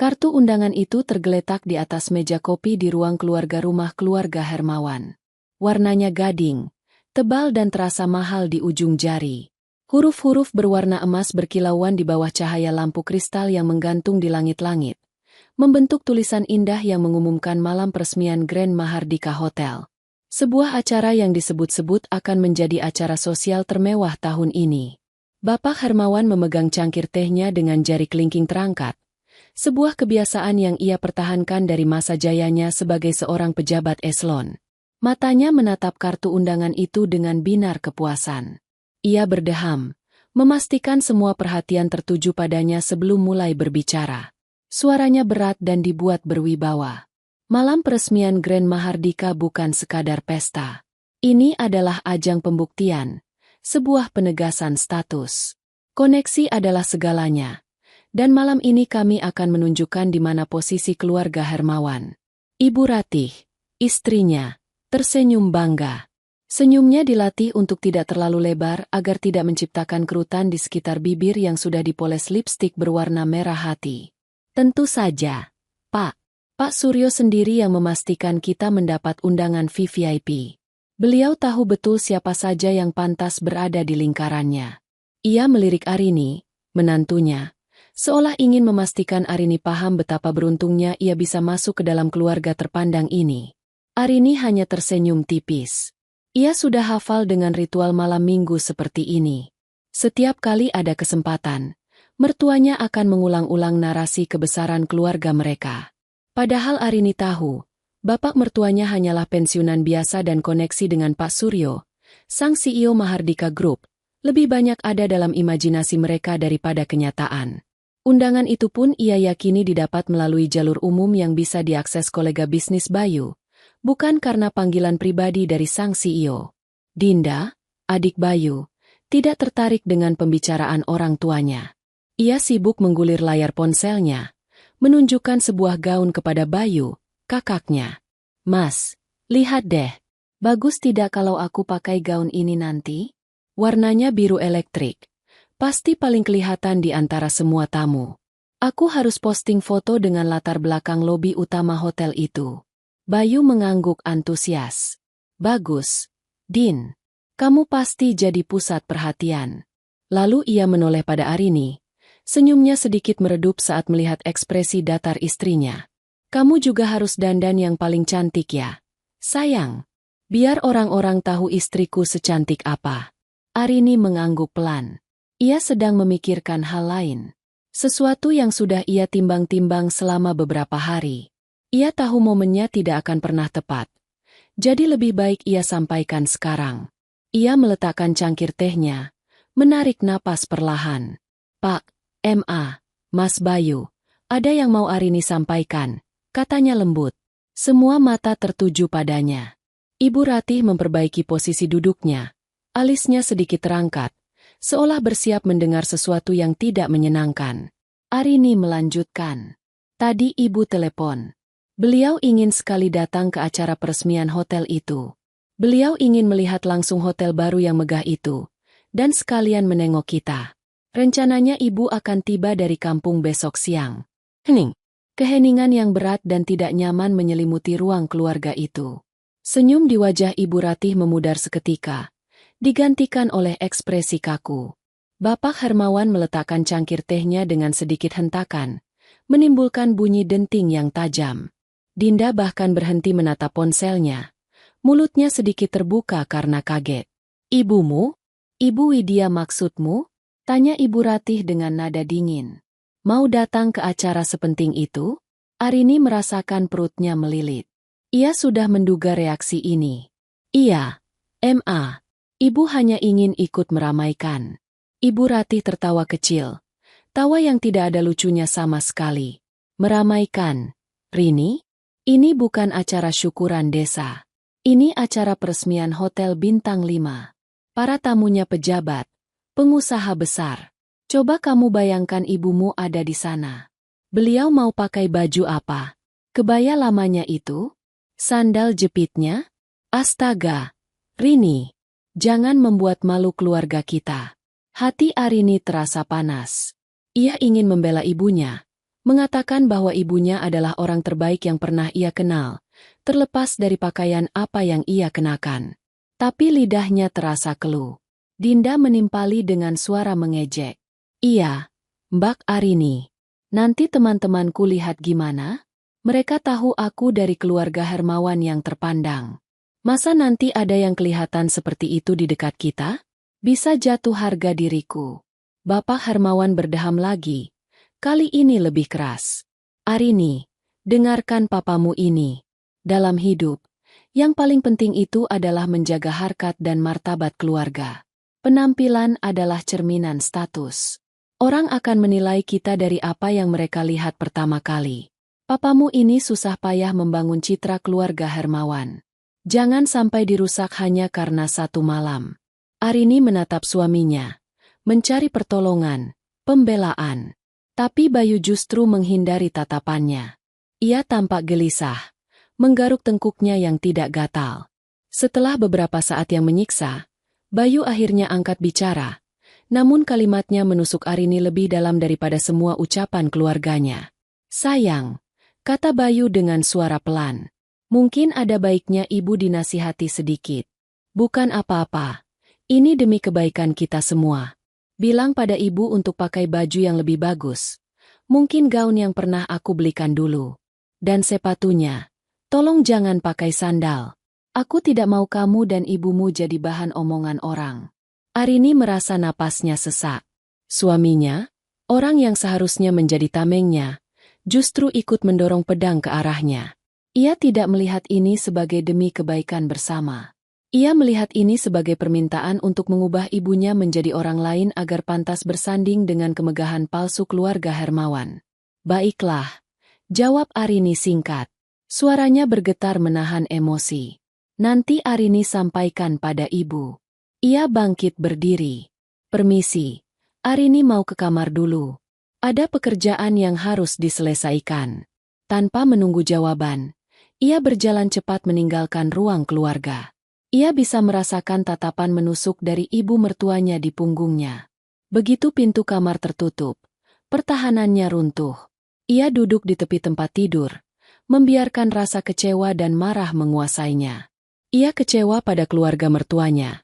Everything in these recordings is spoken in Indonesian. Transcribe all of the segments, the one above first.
Kartu undangan itu tergeletak di atas meja kopi di ruang keluarga rumah keluarga Hermawan. Warnanya gading, tebal dan terasa mahal di ujung jari. Huruf-huruf berwarna emas berkilauan di bawah cahaya lampu kristal yang menggantung di langit-langit, membentuk tulisan indah yang mengumumkan malam peresmian Grand Mahardika Hotel. Sebuah acara yang disebut-sebut akan menjadi acara sosial termewah tahun ini. Bapak Hermawan memegang cangkir tehnya dengan jari kelingking terangkat. Sebuah kebiasaan yang ia pertahankan dari masa jayanya sebagai seorang pejabat eselon. Matanya menatap kartu undangan itu dengan binar kepuasan. Ia berdeham, memastikan semua perhatian tertuju padanya sebelum mulai berbicara. Suaranya berat dan dibuat berwibawa. Malam peresmian Grand Mahardika bukan sekadar pesta. Ini adalah ajang pembuktian, sebuah penegasan status. Koneksi adalah segalanya. Dan malam ini kami akan menunjukkan di mana posisi keluarga Hermawan. Ibu Ratih, istrinya, tersenyum bangga. Senyumnya dilatih untuk tidak terlalu lebar agar tidak menciptakan kerutan di sekitar bibir yang sudah dipoles lipstik berwarna merah hati. Tentu saja, Pak. Pak Suryo sendiri yang memastikan kita mendapat undangan VVIP. Beliau tahu betul siapa saja yang pantas berada di lingkarannya. Ia melirik Arini, menantunya, seolah ingin memastikan Arini paham betapa beruntungnya ia bisa masuk ke dalam keluarga terpandang ini. Arini hanya tersenyum tipis. Ia sudah hafal dengan ritual malam minggu seperti ini. Setiap kali ada kesempatan, mertuanya akan mengulang-ulang narasi kebesaran keluarga mereka. Padahal Arini tahu, bapak mertuanya hanyalah pensiunan biasa dan koneksi dengan Pak Suryo, sang CEO Mahardika Group, lebih banyak ada dalam imajinasi mereka daripada kenyataan. Undangan itu pun ia yakini didapat melalui jalur umum yang bisa diakses kolega bisnis Bayu, bukan karena panggilan pribadi dari sang CEO. Dinda, adik Bayu, tidak tertarik dengan pembicaraan orang tuanya. Ia sibuk menggulir layar ponselnya, menunjukkan sebuah gaun kepada Bayu, kakaknya. Mas, lihat deh, bagus tidak kalau aku pakai gaun ini nanti? Warnanya biru elektrik. Pasti paling kelihatan di antara semua tamu. Aku harus posting foto dengan latar belakang lobi utama hotel itu. Bayu mengangguk antusias. Bagus, Din. Kamu pasti jadi pusat perhatian. Lalu ia menoleh pada Arini. Senyumnya sedikit meredup saat melihat ekspresi datar istrinya. Kamu juga harus dandan yang paling cantik ya. Sayang. Biar orang-orang tahu istriku secantik apa. Arini mengangguk pelan. Ia sedang memikirkan hal lain. Sesuatu yang sudah ia timbang-timbang selama beberapa hari. Ia tahu momennya tidak akan pernah tepat. Jadi lebih baik ia sampaikan sekarang. Ia meletakkan cangkir tehnya, menarik napas perlahan. Pak, M.A., Mas Bayu, ada yang mau Arini sampaikan, katanya lembut. Semua mata tertuju padanya. Ibu Ratih memperbaiki posisi duduknya. Alisnya sedikit terangkat, seolah bersiap mendengar sesuatu yang tidak menyenangkan. Arini melanjutkan. Tadi ibu telepon. Beliau ingin sekali datang ke acara peresmian hotel itu. Beliau ingin melihat langsung hotel baru yang megah itu, dan sekalian menengok kita. Rencananya ibu akan tiba dari kampung besok siang. Keheningan yang berat dan tidak nyaman menyelimuti ruang keluarga itu. Senyum di wajah Ibu Ratih memudar seketika, digantikan oleh ekspresi kaku. Bapak Hermawan meletakkan cangkir tehnya dengan sedikit hentakan, menimbulkan bunyi denting yang tajam. Dinda bahkan berhenti menatap ponselnya. Mulutnya sedikit terbuka karena kaget. Ibumu? Ibu Widya maksudmu? Tanya Ibu Ratih dengan nada dingin. Mau datang ke acara sepenting itu? Arini merasakan perutnya melilit. Ia sudah menduga reaksi ini. Iya, M.A. Ibu hanya ingin ikut meramaikan. Ibu Ratih tertawa kecil. Tawa yang tidak ada lucunya sama sekali. Meramaikan. Rini? Ini bukan acara syukuran desa. Ini acara peresmian Hotel Bintang 5. Para tamunya pejabat, pengusaha besar. Coba kamu bayangkan ibumu ada di sana. Beliau mau pakai baju apa? Kebaya lamanya itu? Sandal jepitnya? Astaga! Rini, jangan membuat malu keluarga kita. Hati Arini terasa panas. Ia ingin membela ibunya, mengatakan bahwa ibunya adalah orang terbaik yang pernah ia kenal, terlepas dari pakaian apa yang ia kenakan. Tapi lidahnya terasa keluh. Dinda menimpali dengan suara mengejek. Iya, Mbak Arini. Nanti teman-temanku lihat gimana? Mereka tahu aku dari keluarga Hermawan yang terpandang. Masa nanti ada yang kelihatan seperti itu di dekat kita? Bisa jatuh harga diriku. Bapak Hermawan berdeham lagi. Kali ini lebih keras. Arini, dengarkan papamu ini. Dalam hidup, yang paling penting itu adalah menjaga harkat dan martabat keluarga. Penampilan adalah cerminan status. Orang akan menilai kita dari apa yang mereka lihat pertama kali. Papamu ini susah payah membangun citra keluarga Hermawan. Jangan sampai dirusak hanya karena satu malam. Arini menatap suaminya, mencari pertolongan, pembelaan. Tapi Bayu justru menghindari tatapannya. Ia tampak gelisah, menggaruk tengkuknya yang tidak gatal. Setelah beberapa saat yang menyiksa, Bayu akhirnya angkat bicara. Namun kalimatnya menusuk Arini lebih dalam daripada semua ucapan keluarganya. Sayang, kata Bayu dengan suara pelan. Mungkin ada baiknya ibu dinasihati sedikit. Bukan apa-apa. Ini demi kebaikan kita semua. Bilang pada ibu untuk pakai baju yang lebih bagus. Mungkin gaun yang pernah aku belikan dulu. Dan sepatunya. Tolong jangan pakai sandal. Aku tidak mau kamu dan ibumu jadi bahan omongan orang. Arini merasa napasnya sesak. Suaminya, orang yang seharusnya menjadi tamengnya, justru ikut mendorong pedang ke arahnya. Ia tidak melihat ini sebagai demi kebaikan bersama. Ia melihat ini sebagai permintaan untuk mengubah ibunya menjadi orang lain agar pantas bersanding dengan kemegahan palsu keluarga Hermawan. Baiklah, jawab Arini singkat. Suaranya bergetar menahan emosi. Nanti Arini sampaikan pada ibu. Ia bangkit berdiri. Permisi, Arini mau ke kamar dulu. Ada pekerjaan yang harus diselesaikan. Tanpa menunggu jawaban, ia berjalan cepat meninggalkan ruang keluarga. Ia bisa merasakan tatapan menusuk dari ibu mertuanya di punggungnya. Begitu pintu kamar tertutup, pertahanannya runtuh. Ia duduk di tepi tempat tidur, membiarkan rasa kecewa dan marah menguasainya. Ia kecewa pada keluarga mertuanya,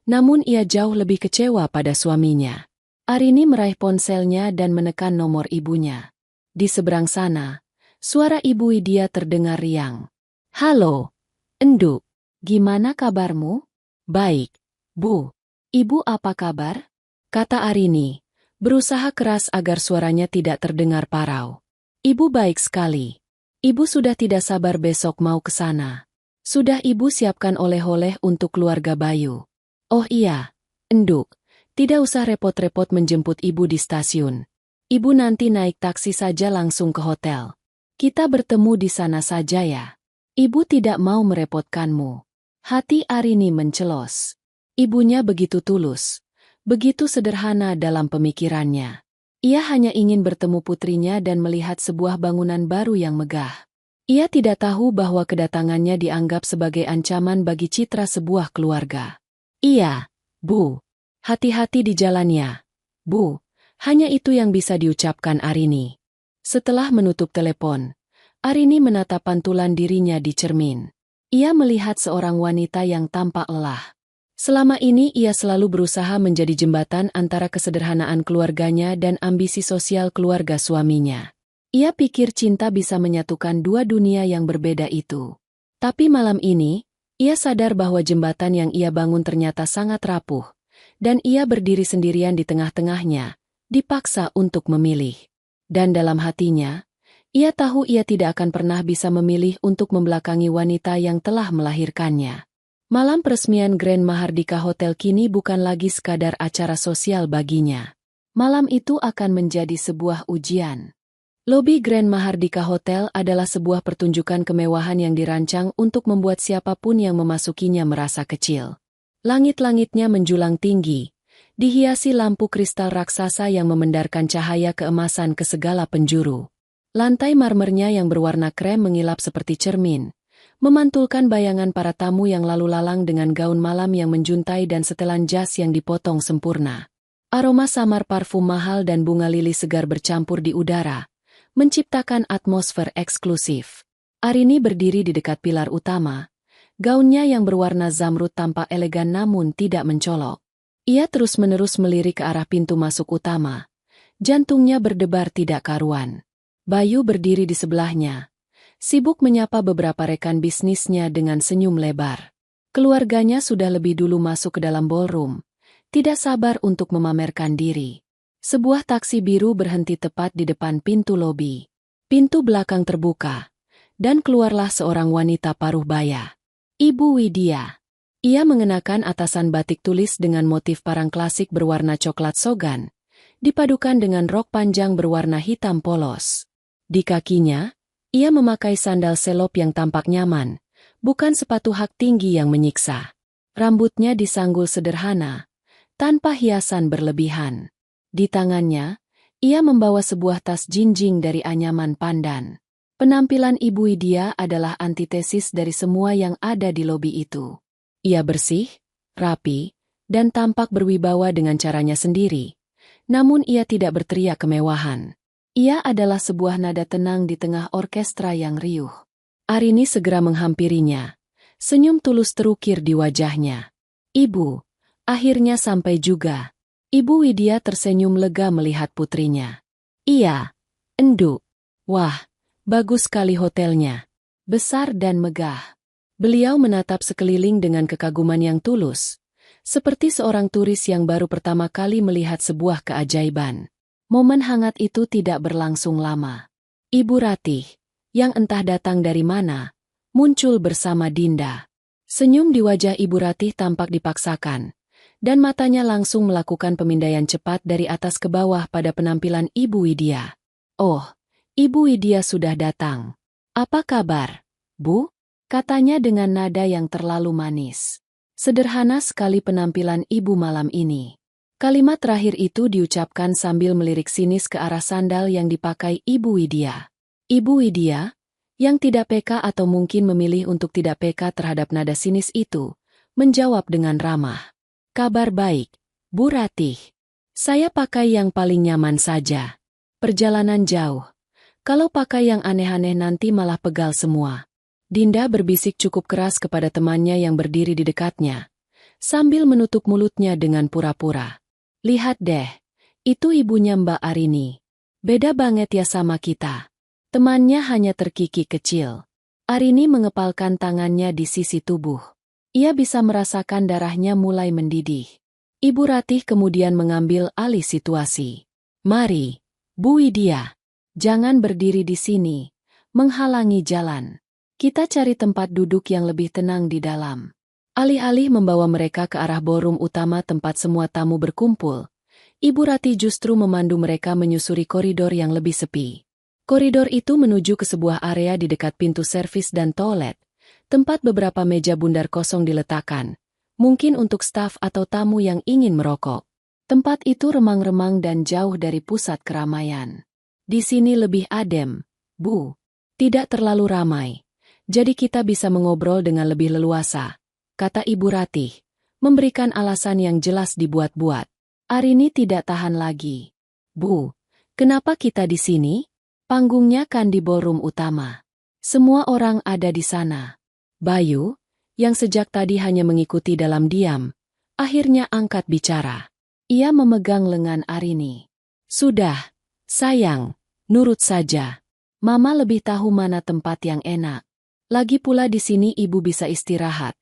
namun ia jauh lebih kecewa pada suaminya. Arini meraih ponselnya dan menekan nomor ibunya. Di seberang sana, suara Ibu Widya terdengar riang. Halo, Enduk. Gimana kabarmu? Baik, Bu. Ibu apa kabar? Kata Arini, berusaha keras agar suaranya tidak terdengar parau. Ibu baik sekali. Ibu sudah tidak sabar besok mau ke sana. Sudah ibu siapkan oleh-oleh untuk keluarga Bayu. Oh iya, Enduk, tidak usah repot-repot menjemput ibu di stasiun. Ibu nanti naik taksi saja langsung ke hotel. Kita bertemu di sana saja ya. Ibu tidak mau merepotkanmu. Hati Arini mencelos. Ibunya begitu tulus, begitu sederhana dalam pemikirannya. Ia hanya ingin bertemu putrinya dan melihat sebuah bangunan baru yang megah. Ia tidak tahu bahwa kedatangannya dianggap sebagai ancaman bagi citra sebuah keluarga. Iya, Bu. Hati-hati di jalannya. Bu, hanya itu yang bisa diucapkan Arini. Setelah menutup telepon, Arini menatap pantulan dirinya di cermin. Ia melihat seorang wanita yang tampak lelah. Selama ini ia selalu berusaha menjadi jembatan antara kesederhanaan keluarganya dan ambisi sosial keluarga suaminya. Ia pikir cinta bisa menyatukan dua dunia yang berbeda itu. Tapi malam ini, ia sadar bahwa jembatan yang ia bangun ternyata sangat rapuh, dan ia berdiri sendirian di tengah-tengahnya, dipaksa untuk memilih. Dan dalam hatinya, ia tahu ia tidak akan pernah bisa memilih untuk membelakangi wanita yang telah melahirkannya. Malam peresmian Grand Mahardika Hotel kini bukan lagi sekadar acara sosial baginya. Malam itu akan menjadi sebuah ujian. Lobi Grand Mahardika Hotel adalah sebuah pertunjukan kemewahan yang dirancang untuk membuat siapapun yang memasukinya merasa kecil. Langit-langitnya menjulang tinggi, dihiasi lampu kristal raksasa yang memendarkan cahaya keemasan ke segala penjuru. Lantai marmernya yang berwarna krem mengilap seperti cermin, memantulkan bayangan para tamu yang lalu lalang dengan gaun malam yang menjuntai dan setelan jas yang dipotong sempurna. Aroma samar parfum mahal dan bunga lili segar bercampur di udara, menciptakan atmosfer eksklusif. Arini berdiri di dekat pilar utama. Gaunnya yang berwarna zamrud tampak elegan namun tidak mencolok. Ia terus-menerus melirik ke arah pintu masuk utama. Jantungnya berdebar tidak karuan. Bayu berdiri di sebelahnya, sibuk menyapa beberapa rekan bisnisnya dengan senyum lebar. Keluarganya sudah lebih dulu masuk ke dalam ballroom, tidak sabar untuk memamerkan diri. Sebuah taksi biru berhenti tepat di depan pintu lobi. Pintu belakang terbuka, dan keluarlah seorang wanita paruh baya. Ibu Widya. Ia mengenakan atasan batik tulis dengan motif parang klasik berwarna coklat sogan, dipadukan dengan rok panjang berwarna hitam polos. Di kakinya, ia memakai sandal selop yang tampak nyaman, bukan sepatu hak tinggi yang menyiksa. Rambutnya disanggul sederhana, tanpa hiasan berlebihan. Di tangannya, ia membawa sebuah tas jinjing dari anyaman pandan. Penampilan Ibu Widya adalah antitesis dari semua yang ada di lobi itu. Ia bersih, rapi, dan tampak berwibawa dengan caranya sendiri. Namun ia tidak berteriak kemewahan. Ia adalah sebuah nada tenang di tengah orkestra yang riuh. Arini segera menghampirinya. Senyum tulus terukir di wajahnya. Ibu, akhirnya sampai juga. Ibu Widya tersenyum lega melihat putrinya. Iya, enduk. Wah, bagus sekali hotelnya. Besar dan megah. Beliau menatap sekeliling dengan kekaguman yang tulus, seperti seorang turis yang baru pertama kali melihat sebuah keajaiban. Momen hangat itu tidak berlangsung lama. Ibu Ratih, yang entah datang dari mana, muncul bersama Dinda. Senyum di wajah Ibu Ratih tampak dipaksakan, dan matanya langsung melakukan pemindaian cepat dari atas ke bawah pada penampilan Ibu Widya. Oh, Ibu Widya sudah datang. Apa kabar, Bu? Katanya dengan nada yang terlalu manis. Sederhana sekali penampilan ibu malam ini. Kalimat terakhir itu diucapkan sambil melirik sinis ke arah sandal yang dipakai Ibu Widya. Ibu Widya, yang tidak peka atau mungkin memilih untuk tidak peka terhadap nada sinis itu, menjawab dengan ramah. Kabar baik, Bu Ratih. Saya pakai yang paling nyaman saja. Perjalanan jauh. Kalau pakai yang aneh-aneh nanti malah pegal semua. Dinda berbisik cukup keras kepada temannya yang berdiri di dekatnya, sambil menutup mulutnya dengan pura-pura. Lihat deh, itu ibunya Mbak Arini. Beda banget ya sama kita. Temannya hanya terkikik kecil. Arini mengepalkan tangannya di sisi tubuh. Ia bisa merasakan darahnya mulai mendidih. Ibu Ratih kemudian mengambil alih situasi. Mari, Bu Widya, jangan berdiri di sini, menghalangi jalan. Kita cari tempat duduk yang lebih tenang di dalam. Alih-alih membawa mereka ke arah ballroom utama tempat semua tamu berkumpul, Ibu Ratih justru memandu mereka menyusuri koridor yang lebih sepi. Koridor itu menuju ke sebuah area di dekat pintu servis dan toilet, tempat beberapa meja bundar kosong diletakkan, mungkin untuk staf atau tamu yang ingin merokok. Tempat itu remang-remang dan jauh dari pusat keramaian. Di sini lebih adem, Bu. Tidak terlalu ramai. Jadi kita bisa mengobrol dengan lebih leluasa, kata Ibu Ratih, memberikan alasan yang jelas dibuat-buat. Arini tidak tahan lagi. Bu, kenapa kita di sini? Panggungnya kan di ballroom utama. Semua orang ada di sana. Bayu, yang sejak tadi hanya mengikuti dalam diam, akhirnya angkat bicara. Ia memegang lengan Arini. Sudah, sayang, nurut saja. Mama lebih tahu mana tempat yang enak. Lagi pula di sini ibu bisa istirahat.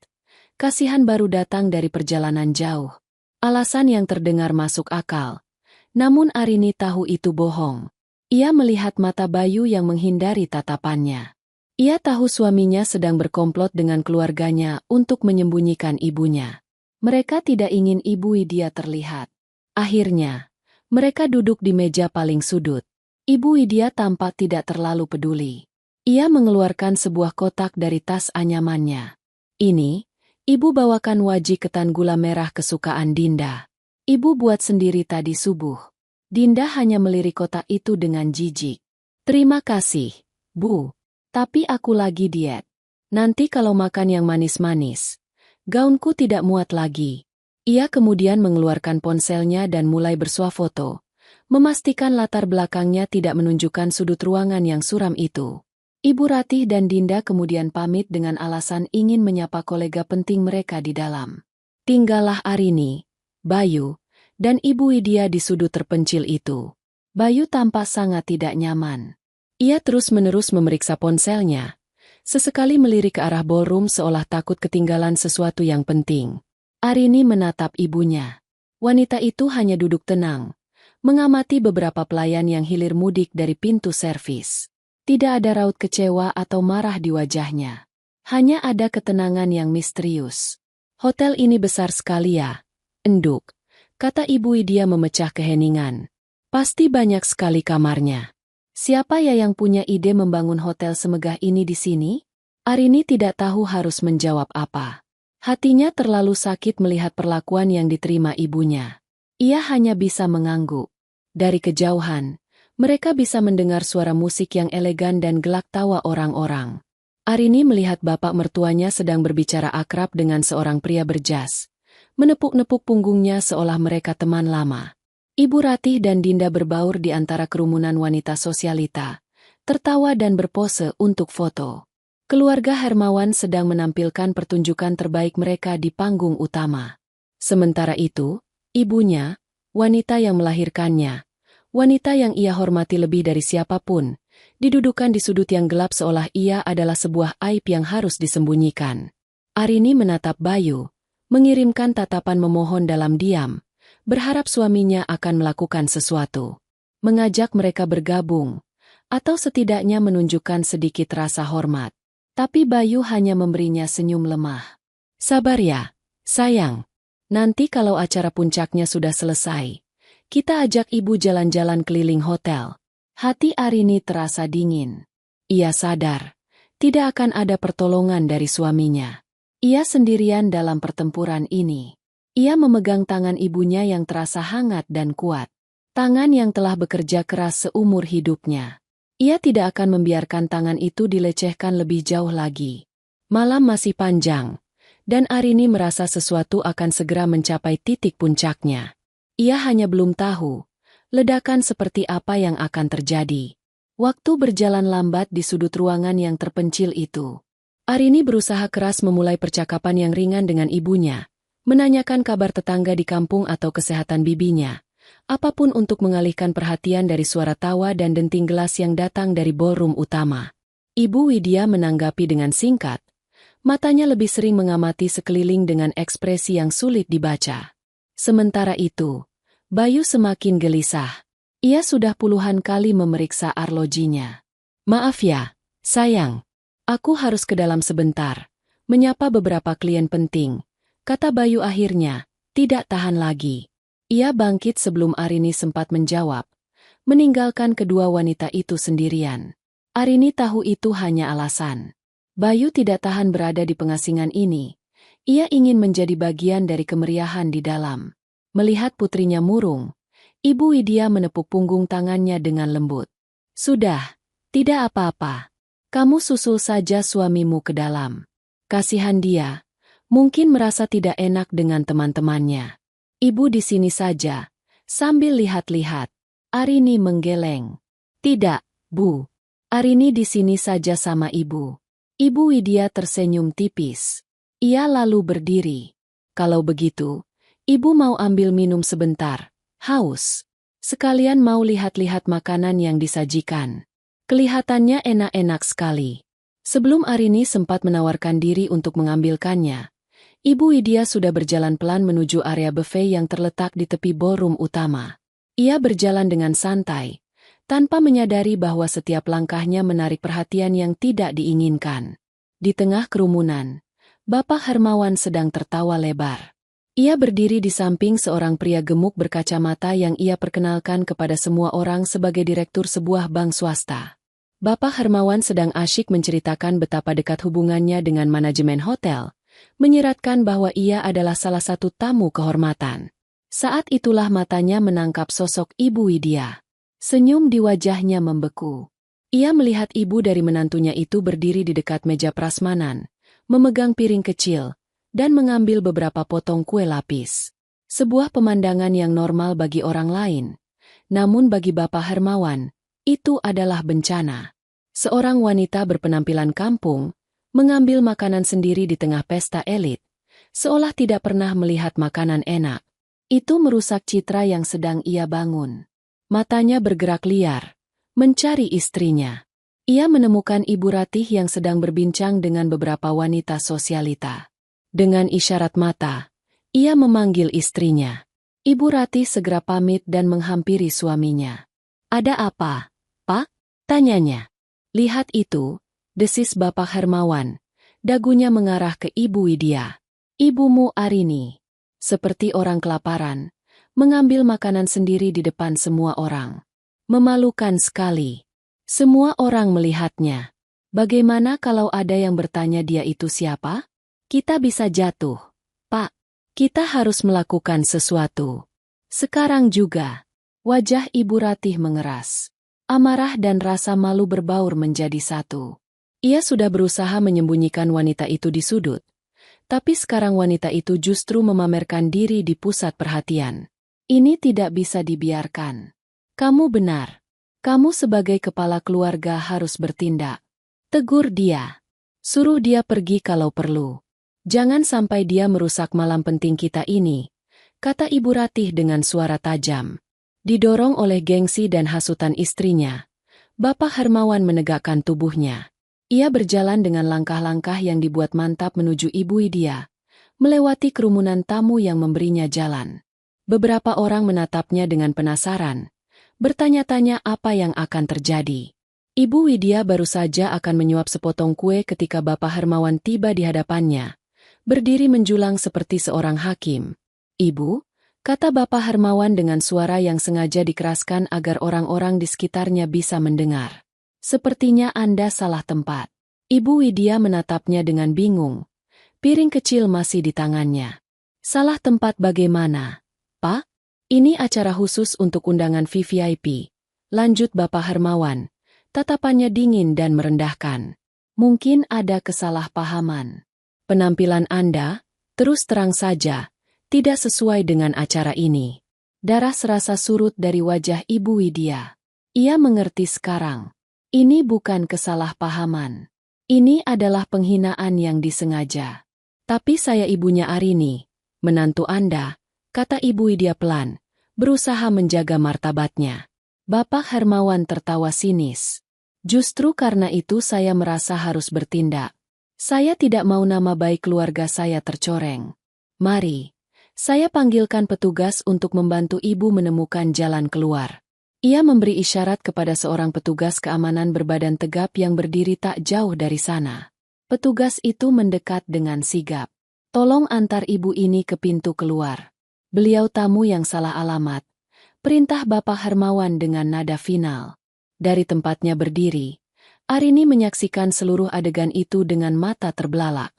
Kasihan baru datang dari perjalanan jauh. Alasan yang terdengar masuk akal. Namun Arini tahu itu bohong. Ia melihat mata Bayu yang menghindari tatapannya. Ia tahu suaminya sedang berkomplot dengan keluarganya untuk menyembunyikan ibunya. Mereka tidak ingin Ibu Widya terlihat. Akhirnya, mereka duduk di meja paling sudut. Ibu Widya tampak tidak terlalu peduli. Ia mengeluarkan sebuah kotak dari tas anyamannya. Ini, ibu bawakan wajik ketan gula merah kesukaan Dinda. Ibu buat sendiri tadi subuh. Dinda hanya melirik kotak itu dengan jijik. Terima kasih, Bu. Tapi aku lagi diet. Nanti kalau makan yang manis-manis, gaunku tidak muat lagi. Ia kemudian mengeluarkan ponselnya dan mulai bersuah foto, memastikan latar belakangnya tidak menunjukkan sudut ruangan yang suram itu. Ibu Ratih dan Dinda kemudian pamit dengan alasan ingin menyapa kolega penting mereka di dalam. Tinggallah Arini, Bayu, dan Ibu Widya di sudut terpencil itu. Bayu tampak sangat tidak nyaman. Ia terus-menerus memeriksa ponselnya, sesekali melirik ke arah ballroom seolah takut ketinggalan sesuatu yang penting. Arini menatap ibunya. Wanita itu hanya duduk tenang, mengamati beberapa pelayan yang hilir mudik dari pintu servis. Tidak ada raut kecewa atau marah di wajahnya. Hanya ada ketenangan yang misterius. Hotel ini besar sekali ya, Enduk, kata Ibu Widya memecah keheningan. Pasti banyak sekali kamarnya. Siapa ya yang punya ide membangun hotel semegah ini di sini? Arini tidak tahu harus menjawab apa. Hatinya terlalu sakit melihat perlakuan yang diterima ibunya. Ia hanya bisa mengangguk. Dari kejauhan, mereka bisa mendengar suara musik yang elegan dan gelak tawa orang-orang. Arini melihat bapak mertuanya sedang berbicara akrab dengan seorang pria berjas, menepuk-nepuk punggungnya seolah mereka teman lama. Ibu Ratih dan Dinda berbaur di antara kerumunan wanita sosialita, tertawa dan berpose untuk foto. Keluarga Hermawan sedang menampilkan pertunjukan terbaik mereka di panggung utama. Sementara itu, ibunya, wanita yang melahirkannya, wanita yang ia hormati lebih dari siapapun, didudukan di sudut yang gelap seolah ia adalah sebuah aib yang harus disembunyikan. Arini menatap Bayu, mengirimkan tatapan memohon dalam diam, berharap suaminya akan melakukan sesuatu. Mengajak mereka bergabung, atau setidaknya menunjukkan sedikit rasa hormat. Tapi Bayu hanya memberinya senyum lemah. Sabar ya, sayang. Nanti kalau acara puncaknya sudah selesai, kita ajak ibu jalan-jalan keliling hotel. Hati Arini terasa dingin. Ia sadar, tidak akan ada pertolongan dari suaminya. Ia sendirian dalam pertempuran ini. Ia memegang tangan ibunya yang terasa hangat dan kuat. Tangan yang telah bekerja keras seumur hidupnya. Ia tidak akan membiarkan tangan itu dilecehkan lebih jauh lagi. Malam masih panjang, dan Arini merasa sesuatu akan segera mencapai titik puncaknya. Ia hanya belum tahu, ledakan seperti apa yang akan terjadi. Waktu berjalan lambat di sudut ruangan yang terpencil itu. Arini berusaha keras memulai percakapan yang ringan dengan ibunya, menanyakan kabar tetangga di kampung atau kesehatan bibinya. Apapun untuk mengalihkan perhatian dari suara tawa dan denting gelas yang datang dari ballroom utama. Ibu Widya menanggapi dengan singkat. Matanya lebih sering mengamati sekeliling dengan ekspresi yang sulit dibaca. Sementara itu, Bayu semakin gelisah. Ia sudah puluhan kali memeriksa arlojinya. Maaf ya, sayang. Aku harus ke dalam sebentar, menyapa beberapa klien penting, kata Bayu akhirnya, tidak tahan lagi. Ia bangkit sebelum Arini sempat menjawab, meninggalkan kedua wanita itu sendirian. Arini tahu itu hanya alasan. Bayu tidak tahan berada di pengasingan ini. Ia ingin menjadi bagian dari kemeriahan di dalam. Melihat putrinya murung, Ibu Widya menepuk punggung tangannya dengan lembut. Sudah, tidak apa-apa. Kamu susul saja suamimu ke dalam. Kasihan dia, mungkin merasa tidak enak dengan teman-temannya. Ibu di sini saja, sambil lihat-lihat. Arini menggeleng. Tidak, Bu. Arini di sini saja sama ibu. Ibu Widya tersenyum tipis. Ia lalu berdiri. Kalau begitu, ibu mau ambil minum sebentar. Haus. Sekalian mau lihat-lihat makanan yang disajikan. Kelihatannya enak-enak sekali. Sebelum Arini sempat menawarkan diri untuk mengambilkannya, Ibu Widya sudah berjalan pelan menuju area buffet yang terletak di tepi ballroom utama. Ia berjalan dengan santai, tanpa menyadari bahwa setiap langkahnya menarik perhatian yang tidak diinginkan. Di tengah kerumunan, Bapak Hermawan sedang tertawa lebar. Ia berdiri di samping seorang pria gemuk berkacamata yang ia perkenalkan kepada semua orang sebagai direktur sebuah bank swasta. Bapak Hermawan sedang asyik menceritakan betapa dekat hubungannya dengan manajemen hotel, menyiratkan bahwa ia adalah salah satu tamu kehormatan. Saat itulah matanya menangkap sosok Ibu Widya. Senyum di wajahnya membeku. Ia melihat ibu dari menantunya itu berdiri di dekat meja prasmanan, memegang piring kecil, dan mengambil beberapa potong kue lapis. Sebuah pemandangan yang normal bagi orang lain, Namun bagi Bapak Hermawan, itu adalah bencana. Seorang wanita berpenampilan kampung, mengambil makanan sendiri di tengah pesta elit, seolah tidak pernah melihat makanan enak. Itu merusak citra yang sedang ia bangun. Matanya bergerak liar, mencari istrinya. Ia menemukan Ibu Ratih yang sedang berbincang dengan beberapa wanita sosialita. Dengan isyarat mata, ia memanggil istrinya. Ibu Ratih segera pamit dan menghampiri suaminya. "Ada apa, Pak?" tanyanya. "Lihat itu," desis Bapak Hermawan. Dagunya mengarah ke Ibu Widya. "Ibumu Arini." Seperti orang kelaparan, mengambil makanan sendiri di depan semua orang. Memalukan sekali. Semua orang melihatnya. Bagaimana kalau ada yang bertanya dia itu siapa? Kita bisa jatuh. "Pak, kita harus melakukan sesuatu. Sekarang juga." Wajah Ibu Ratih mengeras. Amarah dan rasa malu berbaur menjadi satu. Ia sudah berusaha menyembunyikan wanita itu di sudut. Tapi sekarang wanita itu justru memamerkan diri di pusat perhatian. Ini tidak bisa dibiarkan. "Kamu benar. Kamu sebagai kepala keluarga harus bertindak." Tegur dia. "Suruh dia pergi kalau perlu. Jangan sampai dia merusak malam penting kita ini," kata Ibu Ratih dengan suara tajam. Didorong oleh gengsi dan hasutan istrinya, Bapak Hermawan menegakkan tubuhnya. Ia berjalan dengan langkah-langkah yang dibuat mantap menuju Ibu Widya, melewati kerumunan tamu yang memberinya jalan. Beberapa orang menatapnya dengan penasaran, bertanya-tanya apa yang akan terjadi. Ibu Widya baru saja akan menyuap sepotong kue ketika Bapak Hermawan tiba di hadapannya, berdiri menjulang seperti seorang hakim. "Ibu," kata Bapak Hermawan dengan suara yang sengaja dikeraskan agar orang-orang di sekitarnya bisa mendengar. "Sepertinya Anda salah tempat." Ibu Widya menatapnya dengan bingung. Piring kecil masih di tangannya. "Salah tempat bagaimana, Pak? Ini acara khusus untuk undangan VVIP," lanjut Bapak Hermawan. Tatapannya dingin dan merendahkan. "Mungkin ada kesalahpahaman. Penampilan Anda, terus terang saja, tidak sesuai dengan acara ini." Darah serasa surut dari wajah Ibu Widya. Ia mengerti sekarang. Ini bukan kesalahpahaman. Ini adalah penghinaan yang disengaja. "Tapi saya ibunya Arini, menantu Anda," kata Ibu Widya pelan, berusaha menjaga martabatnya. Bapak Hermawan tertawa sinis. "Justru karena itu saya merasa harus bertindak. Saya tidak mau nama baik keluarga saya tercoreng. Mari, saya panggilkan petugas untuk membantu ibu menemukan jalan keluar." Ia memberi isyarat kepada seorang petugas keamanan berbadan tegap yang berdiri tak jauh dari sana. Petugas itu mendekat dengan sigap. "Tolong antar ibu ini ke pintu keluar. Beliau tamu yang salah alamat," perintah Bapak Hermawan dengan nada final. Dari tempatnya berdiri, Arini menyaksikan seluruh adegan itu dengan mata terbelalak.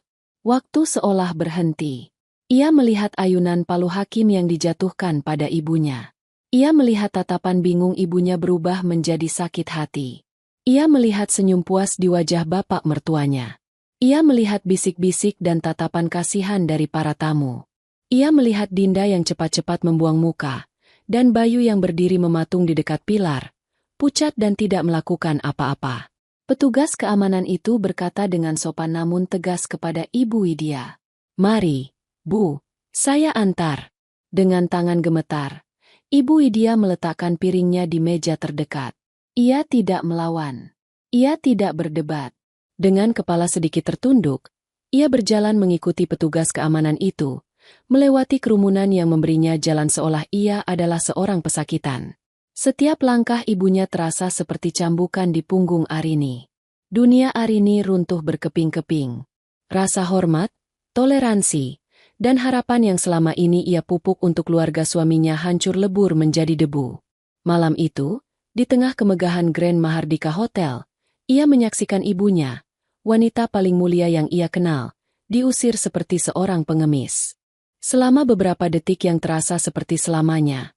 Waktu seolah berhenti. Ia melihat ayunan palu hakim yang dijatuhkan pada ibunya. Ia melihat tatapan bingung ibunya berubah menjadi sakit hati. Ia melihat senyum puas di wajah bapak mertuanya. Ia melihat bisik-bisik dan tatapan kasihan dari para tamu. Ia melihat Dinda yang cepat-cepat membuang muka, dan Bayu yang berdiri mematung di dekat pilar, pucat dan tidak melakukan apa-apa. Petugas keamanan itu berkata dengan sopan namun tegas kepada Ibu Widya. "Mari, Bu, saya antar." Dengan tangan gemetar, Ibu Widya meletakkan piringnya di meja terdekat. Ia tidak melawan. Ia tidak berdebat. Dengan kepala sedikit tertunduk, ia berjalan mengikuti petugas keamanan itu, melewati kerumunan yang memberinya jalan seolah ia adalah seorang pesakitan. Setiap langkah ibunya terasa seperti cambukan di punggung Arini. Dunia Arini runtuh berkeping-keping. Rasa hormat, toleransi, dan harapan yang selama ini ia pupuk untuk keluarga suaminya hancur lebur menjadi debu. Malam itu, di tengah kemegahan Grand Mahardika Hotel, ia menyaksikan ibunya, wanita paling mulia yang ia kenal, diusir seperti seorang pengemis. Selama beberapa detik yang terasa seperti selamanya,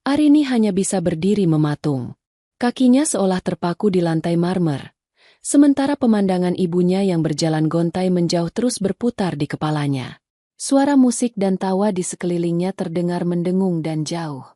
Arini hanya bisa berdiri mematung. Kakinya seolah terpaku di lantai marmer, sementara pemandangan ibunya yang berjalan gontai menjauh terus berputar di kepalanya. Suara musik dan tawa di sekelilingnya terdengar mendengung dan jauh.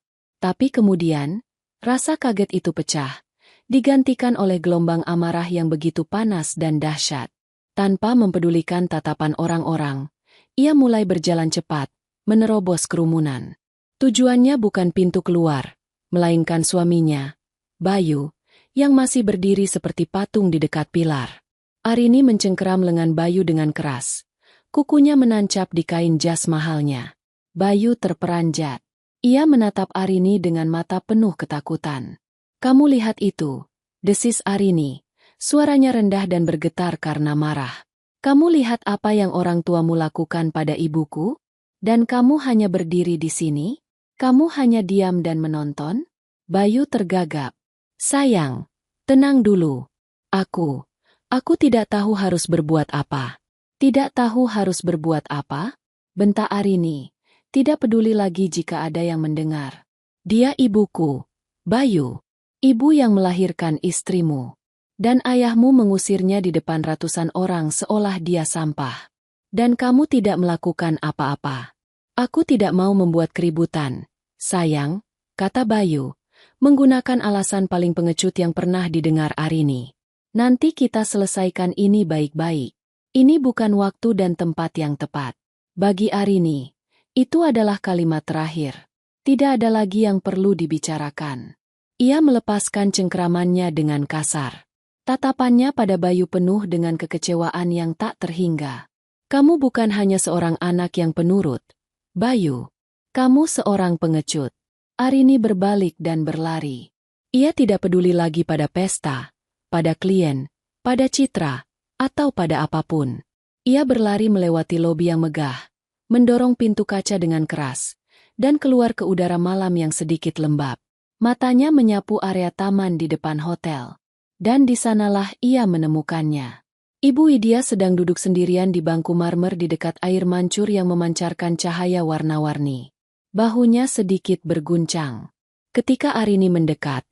Tapi kemudian, Rasa kaget itu pecah, digantikan oleh gelombang amarah yang begitu panas dan dahsyat. Tanpa mempedulikan tatapan orang-orang, ia mulai berjalan cepat, menerobos kerumunan. Tujuannya bukan pintu keluar, melainkan suaminya, Bayu, yang masih berdiri seperti patung di dekat pilar. Arini mencengkeram lengan Bayu dengan keras. Kukunya menancap di kain jas mahalnya. Bayu terperanjat. Ia menatap Arini dengan mata penuh ketakutan. "Kamu lihat itu," desis Arini. Suaranya rendah dan bergetar karena marah. "Kamu lihat apa yang orang tuamu lakukan pada ibuku? Dan kamu hanya berdiri di sini? Kamu hanya diam dan menonton?" Bayu tergagap. "Sayang, tenang dulu. Aku tidak tahu harus berbuat apa." "Tidak tahu harus berbuat apa?" bentak Arini. Tidak peduli lagi jika ada yang mendengar. "Dia ibuku, Bayu. Ibu yang melahirkan istrimu. Dan ayahmu mengusirnya di depan ratusan orang seolah dia sampah. Dan kamu tidak melakukan apa-apa." "Aku tidak mau membuat keributan, sayang," kata Bayu, menggunakan alasan paling pengecut yang pernah didengar Arini. "Nanti kita selesaikan ini baik-baik. Ini bukan waktu dan tempat yang tepat." Bagi Arini, itu adalah kalimat terakhir. Tidak ada lagi yang perlu dibicarakan. Ia melepaskan cengkeramannya dengan kasar. Tatapannya pada Bayu penuh dengan kekecewaan yang tak terhingga. "Kamu bukan hanya seorang anak yang penurut, Bayu. Kamu seorang pengecut." Arini berbalik dan berlari. Ia tidak peduli lagi pada pesta, pada klien, pada citra, atau pada apapun. Ia berlari melewati lobi yang megah, mendorong pintu kaca dengan keras, dan keluar ke udara malam yang sedikit lembab. Matanya menyapu area taman di depan hotel. Dan di sanalah ia menemukannya. Ibu Widya sedang duduk sendirian di bangku marmer di dekat air mancur yang memancarkan cahaya warna-warni. Bahunya sedikit berguncang. Ketika Arini mendekat,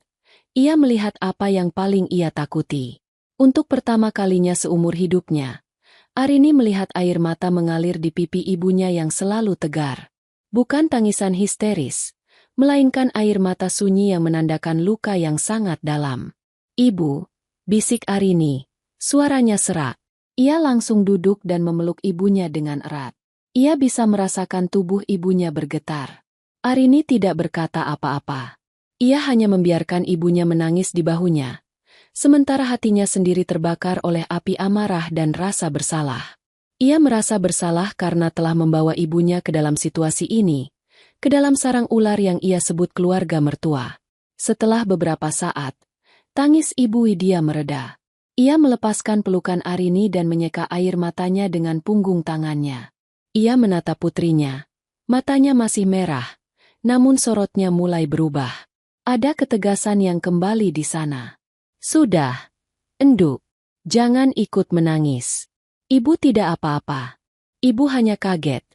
ia melihat apa yang paling ia takuti. Untuk pertama kalinya seumur hidupnya, Arini melihat air mata mengalir di pipi ibunya yang selalu tegar. Bukan tangisan histeris, melainkan air mata sunyi yang menandakan luka yang sangat dalam. "Ibu," bisik Arini, suaranya serak. Ia langsung duduk dan memeluk ibunya dengan erat. Ia bisa merasakan tubuh ibunya bergetar. Arini tidak berkata apa-apa. Ia hanya membiarkan ibunya menangis di bahunya, sementara hatinya sendiri terbakar oleh api amarah dan rasa bersalah. Ia merasa bersalah karena telah membawa ibunya ke dalam situasi ini, ke dalam sarang ular yang ia sebut keluarga mertua. Setelah beberapa saat, tangis Ibu Widya mereda. Ia melepaskan pelukan Arini dan menyeka air matanya dengan punggung tangannya. Ia menatap putrinya. Matanya masih merah, namun sorotnya mulai berubah. Ada ketegasan yang kembali di sana. "Sudah, Enduk. Jangan ikut menangis. Ibu tidak apa-apa. Ibu hanya kaget,"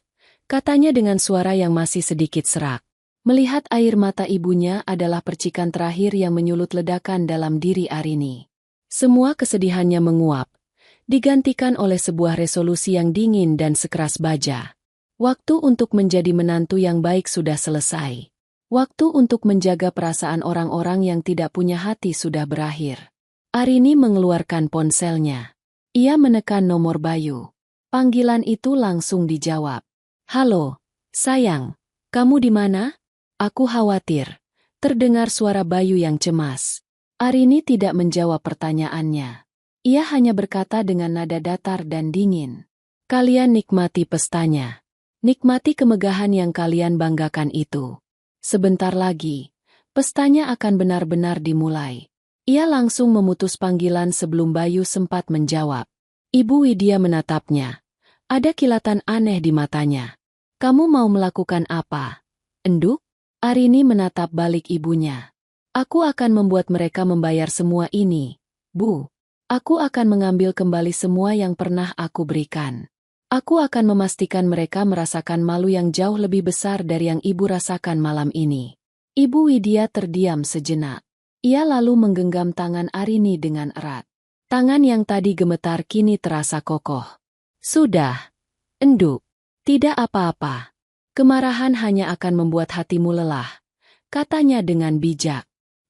katanya dengan suara yang masih sedikit serak. Melihat air mata ibunya adalah percikan terakhir yang menyulut ledakan dalam diri Arini. Semua kesedihannya menguap, digantikan oleh sebuah resolusi yang dingin dan sekeras baja. Waktu untuk menjadi menantu yang baik sudah selesai. Waktu untuk menjaga perasaan orang-orang yang tidak punya hati sudah berakhir. Arini mengeluarkan ponselnya. Ia menekan nomor Bayu. Panggilan itu langsung dijawab. "Halo, sayang, kamu di mana?" "Aku khawatir," terdengar suara Bayu yang cemas. Arini tidak menjawab pertanyaannya. Ia hanya berkata dengan nada datar dan dingin. "Kalian nikmati pestanya. Nikmati kemegahan yang kalian banggakan itu. Sebentar lagi, pestanya akan benar-benar dimulai." Ia langsung memutus panggilan sebelum Bayu sempat menjawab. Ibu Widya menatapnya. Ada kilatan aneh di matanya. "Kamu mau melakukan apa, Enduk?" Arini menatap balik ibunya. "Aku akan membuat mereka membayar semua ini, Bu. Aku akan mengambil kembali semua yang pernah aku berikan. Aku akan memastikan mereka merasakan malu yang jauh lebih besar dari yang ibu rasakan malam ini." Ibu Widya terdiam sejenak. Ia lalu menggenggam tangan Arini dengan erat. Tangan yang tadi gemetar kini terasa kokoh. "Sudah, Enduk. Tidak apa-apa. Kemarahan hanya akan membuat hatimu lelah," katanya dengan bijak.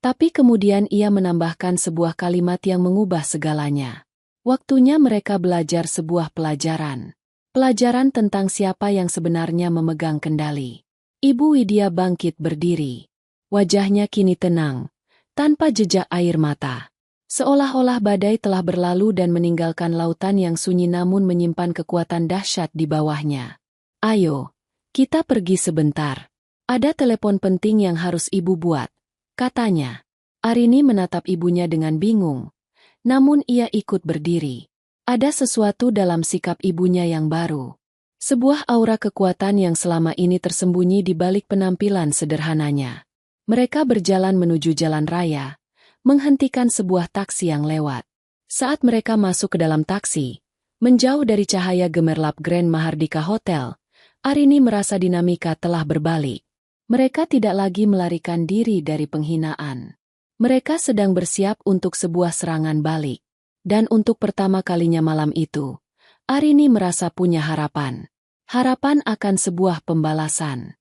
Tapi kemudian ia menambahkan sebuah kalimat yang mengubah segalanya. Waktunya mereka belajar sebuah pelajaran. Pelajaran tentang siapa yang sebenarnya memegang kendali. Ibu Widya bangkit berdiri. Wajahnya kini tenang, tanpa jejak air mata. Seolah-olah badai telah berlalu dan meninggalkan lautan yang sunyi namun menyimpan kekuatan dahsyat di bawahnya. Ayo, kita pergi sebentar. Ada telepon penting yang harus ibu buat, katanya. Arini menatap ibunya dengan bingung. Namun ia ikut berdiri. Ada sesuatu dalam sikap ibunya yang baru. Sebuah aura kekuatan yang selama ini tersembunyi di balik penampilan sederhananya. Mereka berjalan menuju jalan raya, menghentikan sebuah taksi yang lewat. Saat mereka masuk ke dalam taksi, menjauh dari cahaya gemerlap Grand Mahardika Hotel, Arini merasa dinamika telah berbalik. Mereka tidak lagi melarikan diri dari penghinaan. Mereka sedang bersiap untuk sebuah serangan balik. Dan untuk pertama kalinya malam itu, Arini merasa punya harapan. Harapan akan sebuah pembalasan.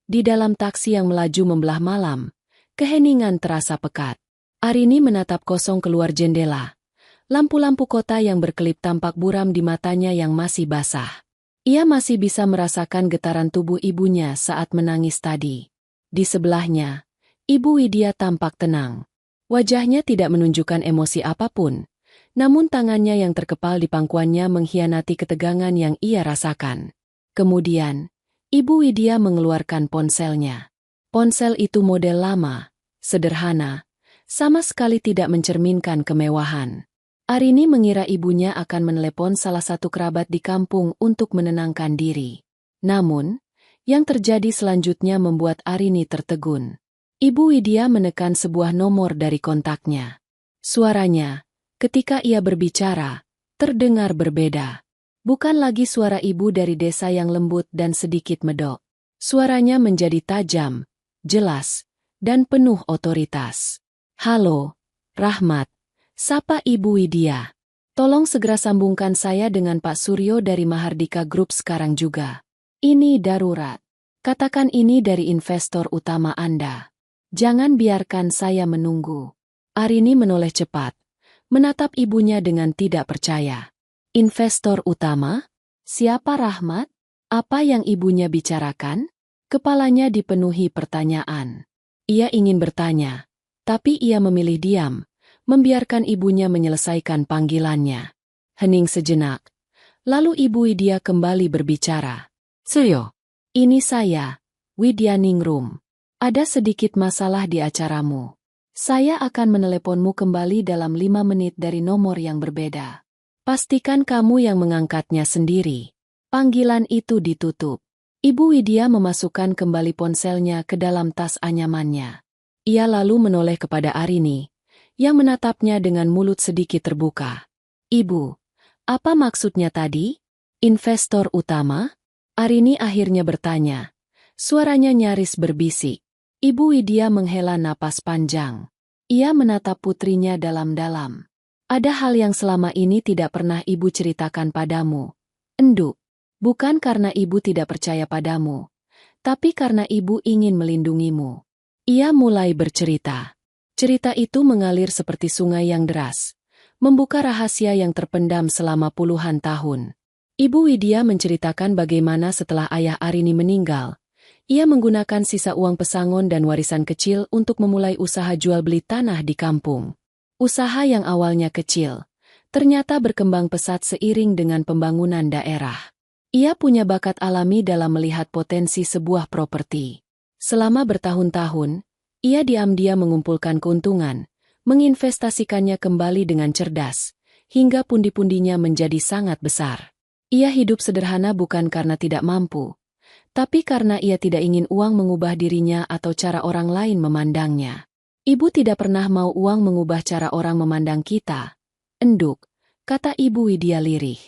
Di dalam taksi yang melaju membelah malam, keheningan terasa pekat. Arini menatap kosong keluar jendela. Lampu-lampu kota yang berkelip tampak buram di matanya yang masih basah. Ia masih bisa merasakan getaran tubuh ibunya saat menangis tadi. Di sebelahnya, Ibu Widya tampak tenang. Wajahnya tidak menunjukkan emosi apapun, namun tangannya yang terkepal di pangkuannya mengkhianati ketegangan yang ia rasakan. Kemudian, Ibu Widya mengeluarkan ponselnya. Ponsel itu model lama, sederhana, sama sekali tidak mencerminkan kemewahan. Arini mengira ibunya akan menelepon salah satu kerabat di kampung untuk menenangkan diri. Namun, yang terjadi selanjutnya membuat Arini tertegun. Ibu Widya menekan sebuah nomor dari kontaknya. Suaranya, ketika ia berbicara, terdengar berbeda. Bukan lagi suara ibu dari desa yang lembut dan sedikit medok. Suaranya menjadi tajam, jelas, dan penuh otoritas. Halo, Rahmat, sapa Ibu Widya. Tolong segera sambungkan saya dengan Pak Suryo dari Mahardika Group sekarang juga. Ini darurat. Katakan ini dari investor utama Anda. Jangan biarkan saya menunggu. Arini menoleh cepat, menatap ibunya dengan tidak percaya. Investor utama? Siapa Rahmat? Apa yang ibunya bicarakan? Kepalanya dipenuhi pertanyaan. Ia ingin bertanya, tapi ia memilih diam, membiarkan ibunya menyelesaikan panggilannya. Hening sejenak. Lalu Ibu Widya kembali berbicara. Suryo, ini saya, Widya Ningrum. Ada sedikit masalah di acaramu. Saya akan meneleponmu kembali dalam 5 menit dari nomor yang berbeda. Pastikan kamu yang mengangkatnya sendiri. Panggilan itu ditutup. Ibu Widya memasukkan kembali ponselnya ke dalam tas anyamannya. Ia lalu menoleh kepada Arini, yang menatapnya dengan mulut sedikit terbuka. Ibu, apa maksudnya tadi? Investor utama? Arini akhirnya bertanya. Suaranya nyaris berbisik. Ibu Widya menghela napas panjang. Ia menatap putrinya dalam-dalam. Ada hal yang selama ini tidak pernah ibu ceritakan padamu. Enduk, bukan karena ibu tidak percaya padamu, tapi karena ibu ingin melindungimu. Ia mulai bercerita. Cerita itu mengalir seperti sungai yang deras, membuka rahasia yang terpendam selama puluhan tahun. Ibu Widya menceritakan bagaimana setelah ayah Arini meninggal, ia menggunakan sisa uang pesangon dan warisan kecil untuk memulai usaha jual beli tanah di kampung. Usaha yang awalnya kecil, ternyata berkembang pesat seiring dengan pembangunan daerah. Ia punya bakat alami dalam melihat potensi sebuah properti. Selama bertahun-tahun, ia diam-diam mengumpulkan keuntungan, menginvestasikannya kembali dengan cerdas, hingga pundi-pundinya menjadi sangat besar. Ia hidup sederhana bukan karena tidak mampu, tapi karena ia tidak ingin uang mengubah dirinya atau cara orang lain memandangnya. Ibu tidak pernah mau uang mengubah cara orang memandang kita. Enduk, kata Ibu Widya lirih.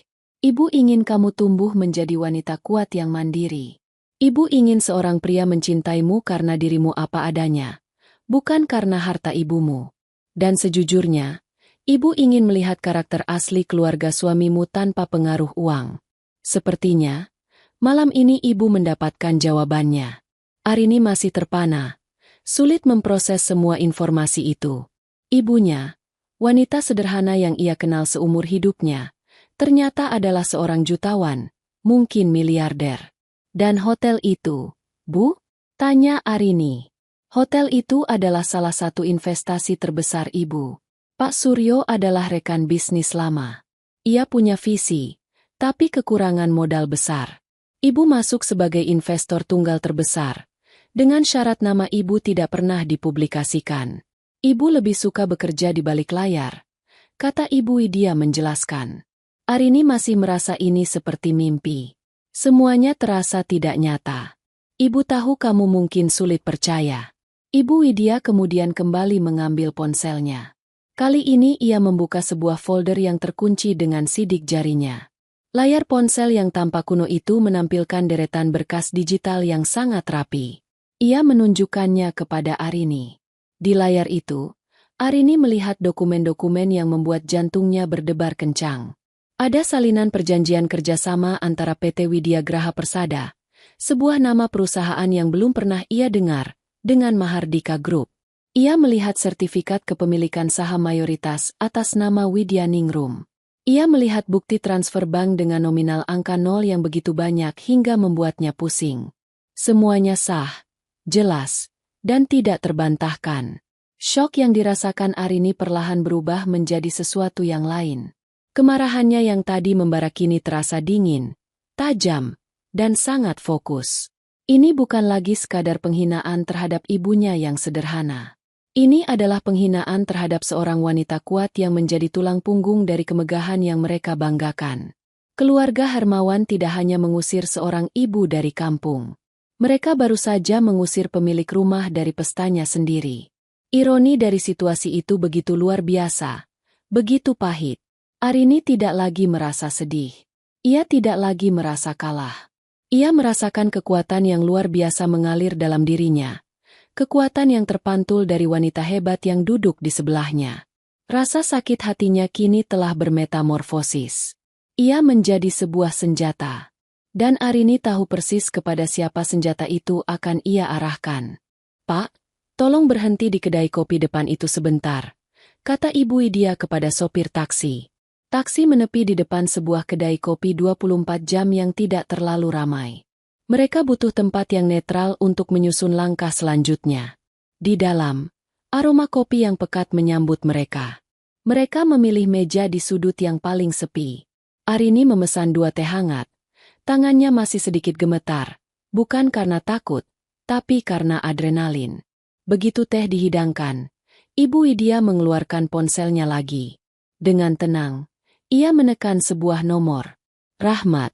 Ibu ingin kamu tumbuh menjadi wanita kuat yang mandiri. Ibu ingin seorang pria mencintaimu karena dirimu apa adanya, bukan karena harta ibumu. Dan sejujurnya, ibu ingin melihat karakter asli keluarga suamimu tanpa pengaruh uang. Sepertinya, malam ini ibu mendapatkan jawabannya. Arini masih terpana. Sulit memproses semua informasi itu. Ibunya, wanita sederhana yang ia kenal seumur hidupnya, ternyata adalah seorang jutawan, mungkin miliarder. Dan hotel itu, Bu? Tanya Arini. Hotel itu adalah salah satu investasi terbesar Ibu. Pak Suryo adalah rekan bisnis lama. Ia punya visi, tapi kekurangan modal besar. Ibu masuk sebagai investor tunggal terbesar, dengan syarat nama Ibu tidak pernah dipublikasikan. Ibu lebih suka bekerja di balik layar, kata Ibu Widya menjelaskan. Arini masih merasa ini seperti mimpi. Semuanya terasa tidak nyata. Ibu tahu kamu mungkin sulit percaya. Ibu Widya kemudian kembali mengambil ponselnya. Kali ini ia membuka sebuah folder yang terkunci dengan sidik jarinya. Layar ponsel yang tampak kuno itu menampilkan deretan berkas digital yang sangat rapi. Ia menunjukkannya kepada Arini. Di layar itu, Arini melihat dokumen-dokumen yang membuat jantungnya berdebar kencang. Ada salinan perjanjian kerjasama antara PT Widya Graha Persada, sebuah nama perusahaan yang belum pernah ia dengar, dengan Mahardika Group. Ia melihat sertifikat kepemilikan saham mayoritas atas nama Widya Ningrum. Ia melihat bukti transfer bank dengan nominal angka 0 yang begitu banyak hingga membuatnya pusing. Semuanya sah, jelas, dan tidak terbantahkan. Syok yang dirasakan Arini perlahan berubah menjadi sesuatu yang lain. Kemarahannya yang tadi membara kini terasa dingin, tajam, dan sangat fokus. Ini bukan lagi sekadar penghinaan terhadap ibunya yang sederhana. Ini adalah penghinaan terhadap seorang wanita kuat yang menjadi tulang punggung dari kemegahan yang mereka banggakan. Keluarga Hermawan tidak hanya mengusir seorang ibu dari kampung. Mereka baru saja mengusir pemilik rumah dari pestanya sendiri. Ironi dari situasi itu begitu luar biasa, begitu pahit. Arini tidak lagi merasa sedih. Ia tidak lagi merasa kalah. Ia merasakan kekuatan yang luar biasa mengalir dalam dirinya. Kekuatan yang terpantul dari wanita hebat yang duduk di sebelahnya. Rasa sakit hatinya kini telah bermetamorfosis. Ia menjadi sebuah senjata. Dan Arini tahu persis kepada siapa senjata itu akan ia arahkan. Pak, tolong berhenti di kedai kopi depan itu sebentar, kata Ibu Widya kepada sopir taksi. Taksi menepi di depan sebuah kedai kopi 24 jam yang tidak terlalu ramai. Mereka butuh tempat yang netral untuk menyusun langkah selanjutnya. Di dalam, aroma kopi yang pekat menyambut mereka. Mereka memilih meja di sudut yang paling sepi. Arini memesan 2 teh hangat. Tangannya masih sedikit gemetar, bukan karena takut, tapi karena adrenalin. Begitu teh dihidangkan, Ibu Widya mengeluarkan ponselnya lagi. Dengan tenang, ia menekan sebuah nomor. Rahmat,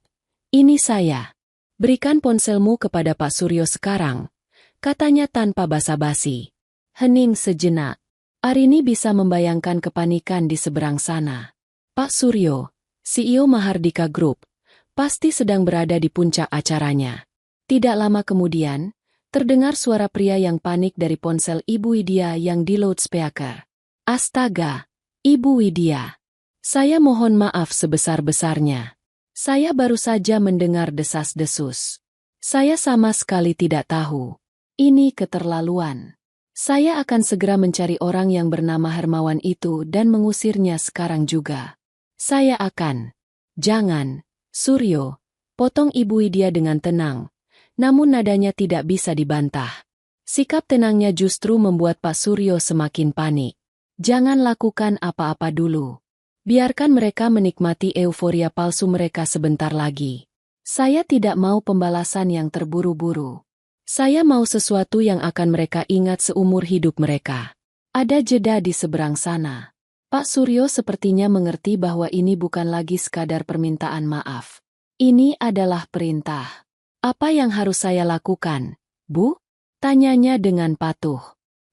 ini saya. Berikan ponselmu kepada Pak Suryo sekarang, katanya tanpa basa-basi. Hening sejenak. Arini bisa membayangkan kepanikan di seberang sana. Pak Suryo, CEO Mahardika Group, pasti sedang berada di puncak acaranya. Tidak lama kemudian, terdengar suara pria yang panik dari ponsel Ibu Widya yang di loudspeaker. Astaga, Ibu Widya. Saya mohon maaf sebesar-besarnya. Saya baru saja mendengar desas-desus. Saya sama sekali tidak tahu. Ini keterlaluan. Saya akan segera mencari orang yang bernama Hermawan itu dan mengusirnya sekarang juga. Saya akan. Jangan, Suryo, potong Ibu Widya dengan tenang. Namun nadanya tidak bisa dibantah. Sikap tenangnya justru membuat Pak Suryo semakin panik. Jangan lakukan apa-apa dulu. Biarkan mereka menikmati euforia palsu mereka sebentar lagi. Saya tidak mau pembalasan yang terburu-buru. Saya mau sesuatu yang akan mereka ingat seumur hidup mereka. Ada jeda di seberang sana. Pak Suryo sepertinya mengerti bahwa ini bukan lagi sekadar permintaan maaf. Ini adalah perintah. Apa yang harus saya lakukan, Bu? Tanyanya dengan patuh.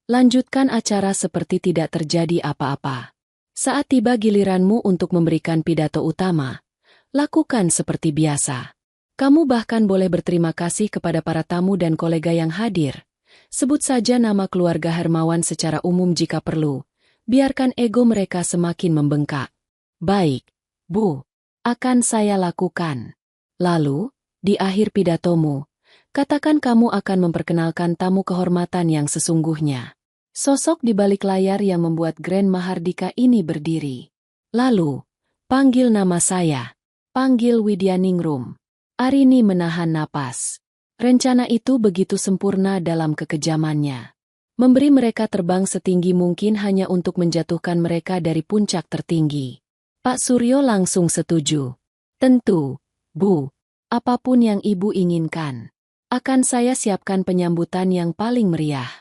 Lanjutkan acara seperti tidak terjadi apa-apa. Saat tiba giliranmu untuk memberikan pidato utama, lakukan seperti biasa. Kamu bahkan boleh berterima kasih kepada para tamu dan kolega yang hadir. Sebut saja nama keluarga Hermawan secara umum jika perlu. Biarkan ego mereka semakin membengkak. Baik, Bu. Akan saya lakukan. Lalu, di akhir pidatomu, Katakan kamu akan memperkenalkan tamu kehormatan yang sesungguhnya. Sosok di balik layar yang membuat Grand Mahardika ini berdiri. Lalu, panggil nama saya. Panggil Widyaningrum. Arini menahan napas. Rencana itu begitu sempurna dalam kekejamannya. Memberi mereka terbang setinggi mungkin hanya untuk menjatuhkan mereka dari puncak tertinggi. Pak Suryo langsung setuju. Tentu, Bu. Apapun yang Ibu inginkan. Akan saya siapkan penyambutan yang paling meriah.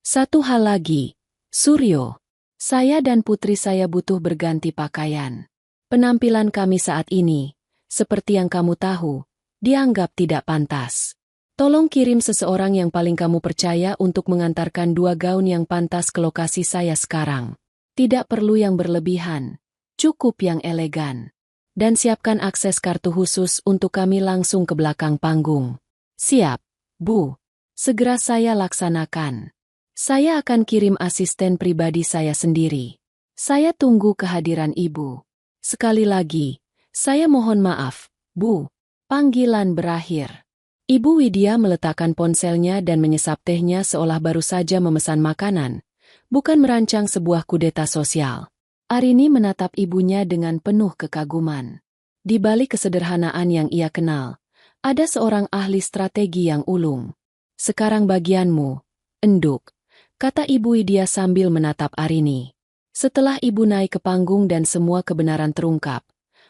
Satu hal lagi, Suryo. Saya dan putri saya butuh berganti pakaian. Penampilan kami saat ini, seperti yang kamu tahu, dianggap tidak pantas. Tolong kirim seseorang yang paling kamu percaya untuk mengantarkan 2 gaun yang pantas ke lokasi saya sekarang. Tidak perlu yang berlebihan, cukup yang elegan. Dan siapkan akses kartu khusus untuk kami langsung ke belakang panggung. Siap, Bu. Segera saya laksanakan. Saya akan kirim asisten pribadi saya sendiri. Saya tunggu kehadiran Ibu. Sekali lagi, saya mohon maaf, Bu. Panggilan berakhir. Ibu Widya meletakkan ponselnya dan menyesap tehnya seolah baru saja memesan makanan, bukan merancang sebuah kudeta sosial. Arini menatap ibunya dengan penuh kekaguman. Di balik kesederhanaan yang ia kenal, ada seorang ahli strategi yang ulung. Sekarang bagianmu, Enduk, kata Ibu Widya sambil menatap Arini. Setelah Ibu naik ke panggung dan semua kebenaran terungkap,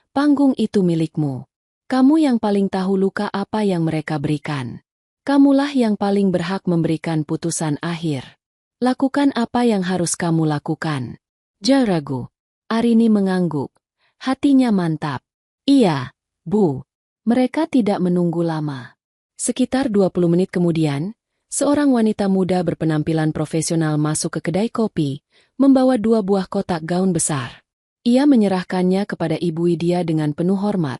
panggung itu milikmu. Kamu yang paling tahu luka apa yang mereka berikan. Kamulah yang paling berhak memberikan putusan akhir. Lakukan apa yang harus kamu lakukan. Jangan ragu. Arini mengangguk. Hatinya mantap. Iya, Bu. Mereka tidak menunggu lama. Sekitar 20 menit kemudian, seorang wanita muda berpenampilan profesional masuk ke kedai kopi, membawa 2 buah kotak gaun besar. Ia menyerahkannya kepada Ibu Widya dengan penuh hormat,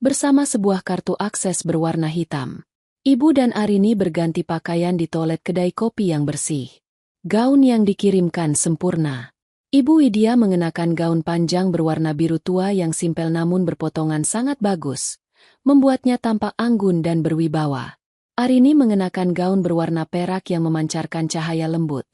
bersama sebuah kartu akses berwarna hitam. Ibu dan Arini berganti pakaian di toilet kedai kopi yang bersih. Gaun yang dikirimkan sempurna. Ibu Widya mengenakan gaun panjang berwarna biru tua yang simpel namun berpotongan sangat bagus, membuatnya tampak anggun dan berwibawa. Arini mengenakan gaun berwarna perak yang memancarkan cahaya lembut,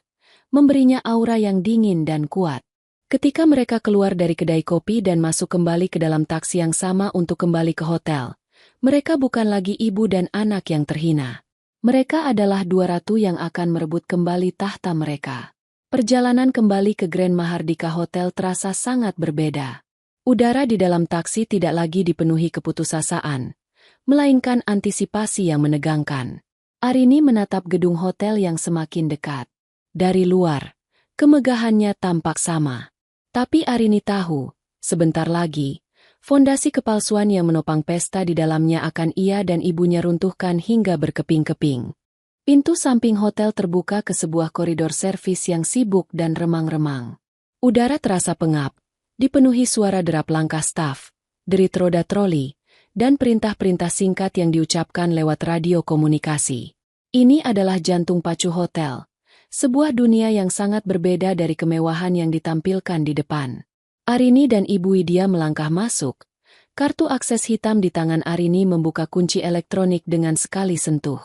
memberinya aura yang dingin dan kuat. Ketika mereka keluar dari kedai kopi dan masuk kembali ke dalam taksi yang sama untuk kembali ke hotel, mereka bukan lagi ibu dan anak yang terhina. Mereka adalah 2 ratu yang akan merebut kembali tahta mereka. Perjalanan kembali ke Grand Mahardika Hotel terasa sangat berbeda. Udara di dalam taksi tidak lagi dipenuhi keputusasaan, melainkan antisipasi yang menegangkan. Arini menatap gedung hotel yang semakin dekat. Dari luar, kemegahannya tampak sama. Tapi Arini tahu, sebentar lagi, fondasi kepalsuan yang menopang pesta di dalamnya akan ia dan ibunya runtuhkan hingga berkeping-keping. Pintu samping hotel terbuka ke sebuah koridor servis yang sibuk dan remang-remang. Udara terasa pengap, dipenuhi suara derap langkah staf, derit roda troli, dan perintah-perintah singkat yang diucapkan lewat radio komunikasi. Ini adalah jantung pacu hotel, sebuah dunia yang sangat berbeda dari kemewahan yang ditampilkan di depan. Arini dan Ibu Widya melangkah masuk. Kartu akses hitam di tangan Arini membuka kunci elektronik dengan sekali sentuh.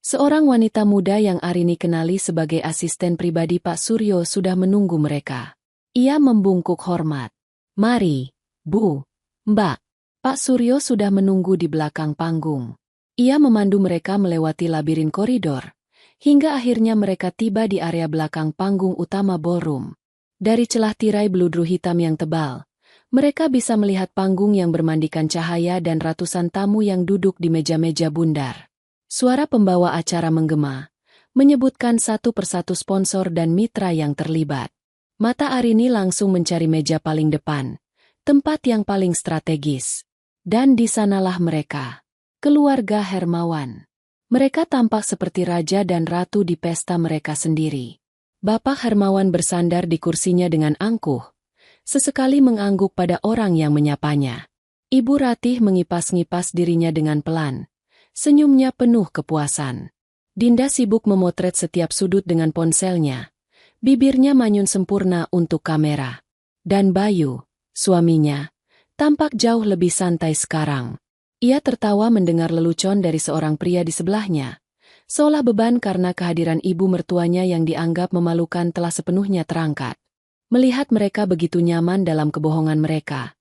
Seorang wanita muda yang Arini kenali sebagai asisten pribadi Pak Suryo sudah menunggu mereka. Ia membungkuk hormat. Mari, Bu, Mbak. Pak Suryo sudah menunggu di belakang panggung. Ia memandu mereka melewati labirin koridor, hingga akhirnya mereka tiba di area belakang panggung utama ballroom. Dari celah tirai beludru hitam yang tebal, mereka bisa melihat panggung yang bermandikan cahaya dan ratusan tamu yang duduk di meja-meja bundar. Suara pembawa acara menggema, menyebutkan satu persatu sponsor dan mitra yang terlibat. Mata Arini langsung mencari meja paling depan, tempat yang paling strategis. Dan di sanalah mereka, keluarga Hermawan. Mereka tampak seperti raja dan ratu di pesta mereka sendiri. Bapak Hermawan bersandar di kursinya dengan angkuh, sesekali mengangguk pada orang yang menyapanya. Ibu Ratih mengipas-ngipas dirinya dengan pelan. Senyumnya penuh kepuasan. Dinda sibuk memotret setiap sudut dengan ponselnya. Bibirnya manyun sempurna untuk kamera. Dan Bayu, suaminya, tampak jauh lebih santai sekarang. Ia tertawa mendengar lelucon dari seorang pria di sebelahnya, Seolah beban karena kehadiran ibu mertuanya yang dianggap memalukan telah sepenuhnya terangkat. Melihat mereka begitu nyaman dalam kebohongan mereka,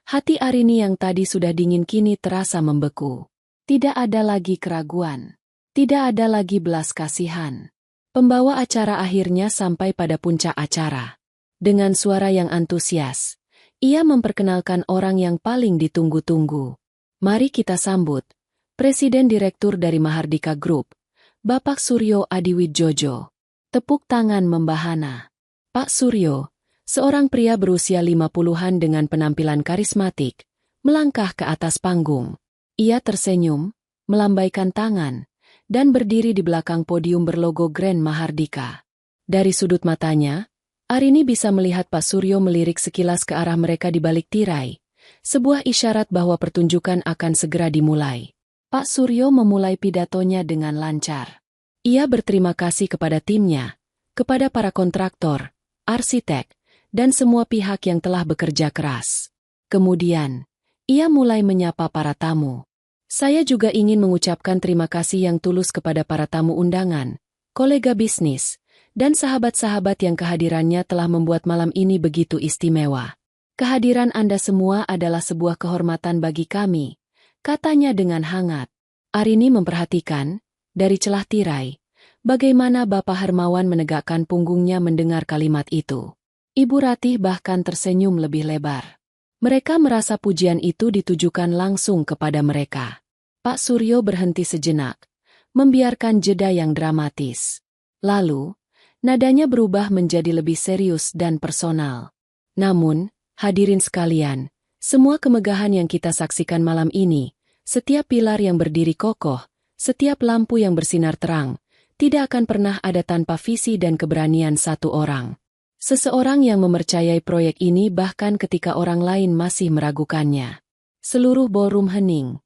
hati Arini yang tadi sudah dingin kini terasa membeku. Tidak ada lagi keraguan. Tidak ada lagi belas kasihan. Pembawa acara akhirnya sampai pada puncak acara. Dengan suara yang antusias, ia memperkenalkan orang yang paling ditunggu-tunggu. Mari kita sambut Presiden Direktur dari Mahardika Group, Bapak Suryo Adiwidjojo. Tepuk tangan membahana. Pak Suryo, seorang pria berusia 50-an dengan penampilan karismatik, melangkah ke atas panggung. Ia tersenyum, melambaikan tangan, dan berdiri di belakang podium berlogo Grand Mahardika. Dari sudut matanya, Arini bisa melihat Pak Suryo melirik sekilas ke arah mereka di balik tirai, sebuah isyarat bahwa pertunjukan akan segera dimulai. Pak Suryo memulai pidatonya dengan lancar. Ia berterima kasih kepada timnya, kepada para kontraktor, arsitek, dan semua pihak yang telah bekerja keras. Kemudian, ia mulai menyapa para tamu. Saya juga ingin mengucapkan terima kasih yang tulus kepada para tamu undangan, kolega bisnis, dan sahabat-sahabat yang kehadirannya telah membuat malam ini begitu istimewa. Kehadiran Anda semua adalah sebuah kehormatan bagi kami, katanya dengan hangat. Arini memperhatikan, dari celah tirai, bagaimana Bapak Hermawan menegakkan punggungnya mendengar kalimat itu. Ibu Ratih bahkan tersenyum lebih lebar. Mereka merasa pujian itu ditujukan langsung kepada mereka. Pak Suryo berhenti sejenak, membiarkan jeda yang dramatis. Lalu, nadanya berubah menjadi lebih serius dan personal. Namun, hadirin sekalian, semua kemegahan yang kita saksikan malam ini, setiap pilar yang berdiri kokoh, setiap lampu yang bersinar terang, tidak akan pernah ada tanpa visi dan keberanian satu orang. Seseorang yang mempercayai proyek ini bahkan ketika orang lain masih meragukannya. Seluruh ballroom hening.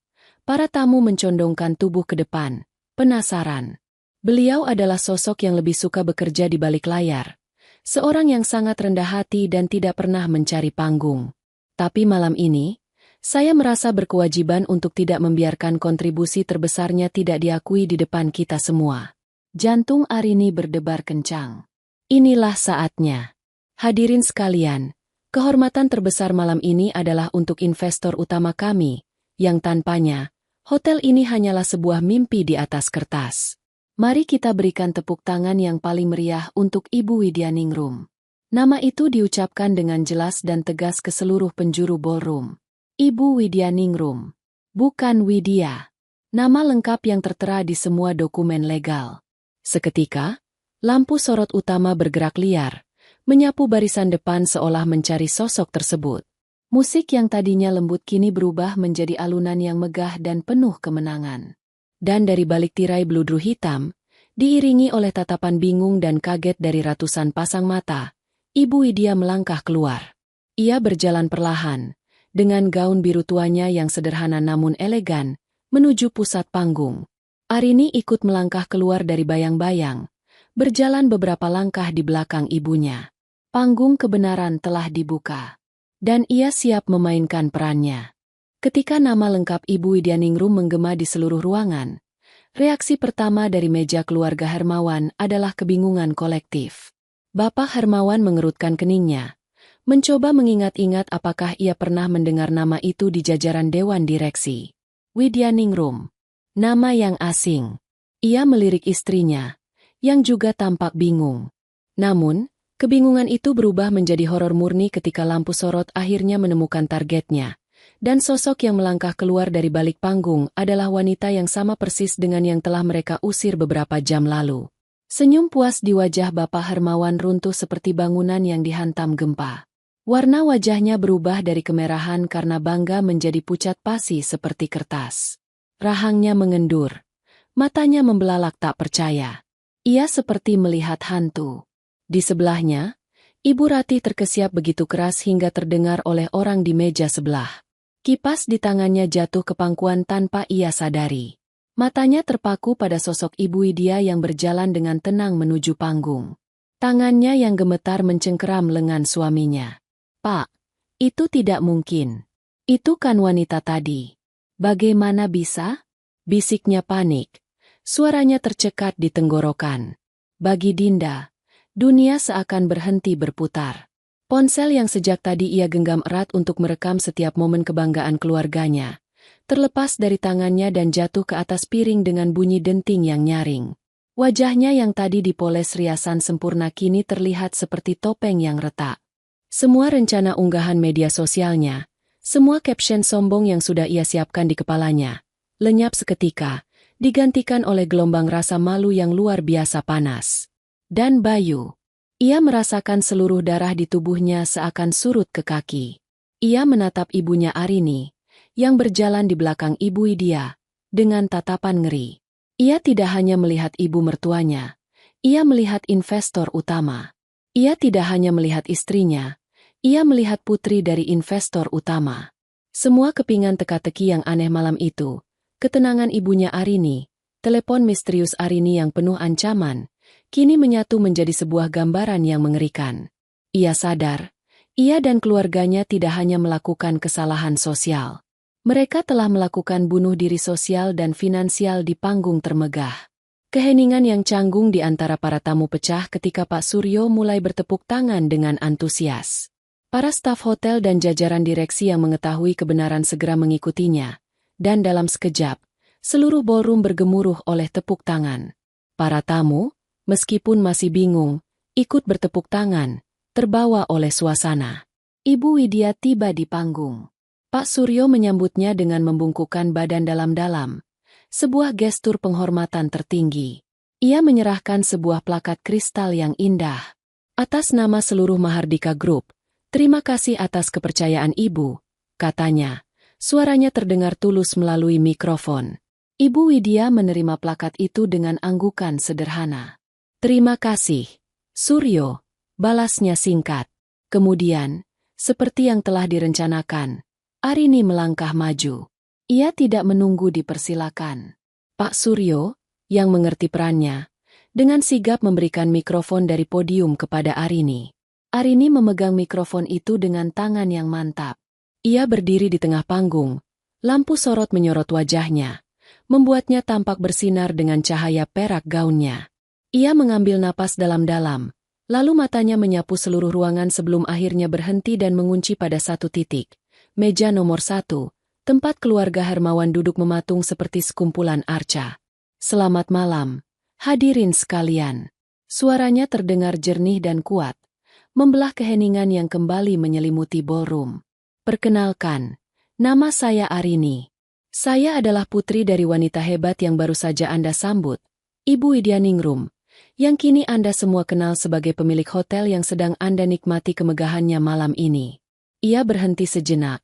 Para tamu mencondongkan tubuh ke depan, penasaran. Beliau adalah sosok yang lebih suka bekerja di balik layar. Seorang yang sangat rendah hati dan tidak pernah mencari panggung. Tapi malam ini, saya merasa berkewajiban untuk tidak membiarkan kontribusi terbesarnya tidak diakui di depan kita semua. Jantung Arini berdebar kencang. Inilah saatnya. Hadirin sekalian, kehormatan terbesar malam ini adalah untuk investor utama kami, yang tanpanya, hotel ini hanyalah sebuah mimpi di atas kertas. Mari kita berikan tepuk tangan yang paling meriah untuk Ibu Widyaningrum. Nama itu diucapkan dengan jelas dan tegas ke seluruh penjuru ballroom. Ibu Widyaningrum. Bukan Widya. Nama lengkap yang tertera di semua dokumen legal. Seketika, lampu sorot utama bergerak liar, menyapu barisan depan seolah mencari sosok tersebut. Musik yang tadinya lembut kini berubah menjadi alunan yang megah dan penuh kemenangan. Dan dari balik tirai bludru hitam, diiringi oleh tatapan bingung dan kaget dari ratusan pasang mata, Ibu Widya melangkah keluar. Ia berjalan perlahan, dengan gaun biru tuanya yang sederhana namun elegan, menuju pusat panggung. Arini ikut melangkah keluar dari bayang-bayang, berjalan beberapa langkah di belakang ibunya. Panggung kebenaran telah dibuka. Dan ia siap memainkan perannya. Ketika nama lengkap Ibu Widyaningrum menggema di seluruh ruangan, reaksi pertama dari meja keluarga Hermawan adalah kebingungan kolektif. Bapak Hermawan mengerutkan keningnya, mencoba mengingat-ingat apakah ia pernah mendengar nama itu di jajaran Dewan Direksi. Widyaningrum. Nama yang asing. Ia melirik istrinya, yang juga tampak bingung. Namun, kebingungan itu berubah menjadi horor murni ketika lampu sorot akhirnya menemukan targetnya. Dan sosok yang melangkah keluar dari balik panggung adalah wanita yang sama persis dengan yang telah mereka usir beberapa jam lalu. Senyum puas di wajah Bapak Hermawan runtuh seperti bangunan yang dihantam gempa. Warna wajahnya berubah dari kemerahan karena bangga menjadi pucat pasi seperti kertas. Rahangnya mengendur. Matanya membelalak tak percaya. Ia seperti melihat hantu. Di sebelahnya, Ibu Ratih terkesiap begitu keras hingga terdengar oleh orang di meja sebelah. Kipas di tangannya jatuh ke pangkuan tanpa ia sadari. Matanya terpaku pada sosok Ibu Widya yang berjalan dengan tenang menuju panggung. Tangannya yang gemetar mencengkeram lengan suaminya. "Pak, itu tidak mungkin. Itu kan wanita tadi. Bagaimana bisa?" Bisiknya panik. Suaranya tercekat di tenggorokan. Bagi Dinda, dunia seakan berhenti berputar. Ponsel yang sejak tadi ia genggam erat untuk merekam setiap momen kebanggaan keluarganya, terlepas dari tangannya dan jatuh ke atas piring dengan bunyi denting yang nyaring. Wajahnya yang tadi dipoles riasan sempurna kini terlihat seperti topeng yang retak. Semua rencana unggahan media sosialnya, semua caption sombong yang sudah ia siapkan di kepalanya, lenyap seketika, digantikan oleh gelombang rasa malu yang luar biasa panas. Dan Bayu. Ia merasakan seluruh darah di tubuhnya seakan surut ke kaki. Ia menatap ibunya Arini, yang berjalan di belakang ibu Widya, dengan tatapan ngeri. Ia tidak hanya melihat ibu mertuanya, ia melihat investor utama. Ia tidak hanya melihat istrinya, ia melihat putri dari investor utama. Semua kepingan teka-teki yang aneh malam itu, ketenangan ibunya Arini, telepon misterius Arini yang penuh ancaman, kini menyatu menjadi sebuah gambaran yang mengerikan. Ia sadar, ia dan keluarganya tidak hanya melakukan kesalahan sosial. Mereka telah melakukan bunuh diri sosial dan finansial di panggung termegah. Keheningan yang canggung di antara para tamu pecah ketika Pak Suryo mulai bertepuk tangan dengan antusias. Para staf hotel dan jajaran direksi yang mengetahui kebenaran segera mengikutinya, dan dalam sekejap, seluruh ballroom bergemuruh oleh tepuk tangan. Para tamu, meskipun masih bingung, ikut bertepuk tangan, terbawa oleh suasana. Ibu Widya tiba di panggung. Pak Suryo menyambutnya dengan membungkukkan badan dalam-dalam, sebuah gestur penghormatan tertinggi. Ia menyerahkan sebuah plakat kristal yang indah. Atas nama seluruh Mahardika Group, terima kasih atas kepercayaan Ibu, katanya. Suaranya terdengar tulus melalui mikrofon. Ibu Widya menerima plakat itu dengan anggukan sederhana. Terima kasih, Suryo, balasnya singkat. Kemudian, seperti yang telah direncanakan, Arini melangkah maju. Ia tidak menunggu dipersilakan. Pak Suryo, yang mengerti perannya, dengan sigap memberikan mikrofon dari podium kepada Arini. Arini memegang mikrofon itu dengan tangan yang mantap. Ia berdiri di tengah panggung, lampu sorot menyorot wajahnya, membuatnya tampak bersinar dengan cahaya perak gaunnya. Ia mengambil napas dalam-dalam, lalu matanya menyapu seluruh ruangan sebelum akhirnya berhenti dan mengunci pada satu titik. Meja nomor 1, tempat keluarga Hermawan duduk mematung seperti sekumpulan arca. Selamat malam, hadirin sekalian. Suaranya terdengar jernih dan kuat, membelah keheningan yang kembali menyelimuti ballroom. Perkenalkan, nama saya Arini. Saya adalah putri dari wanita hebat yang baru saja Anda sambut, Ibu Widya Ningrum, yang kini Anda semua kenal sebagai pemilik hotel yang sedang Anda nikmati kemegahannya malam ini. Ia berhenti sejenak,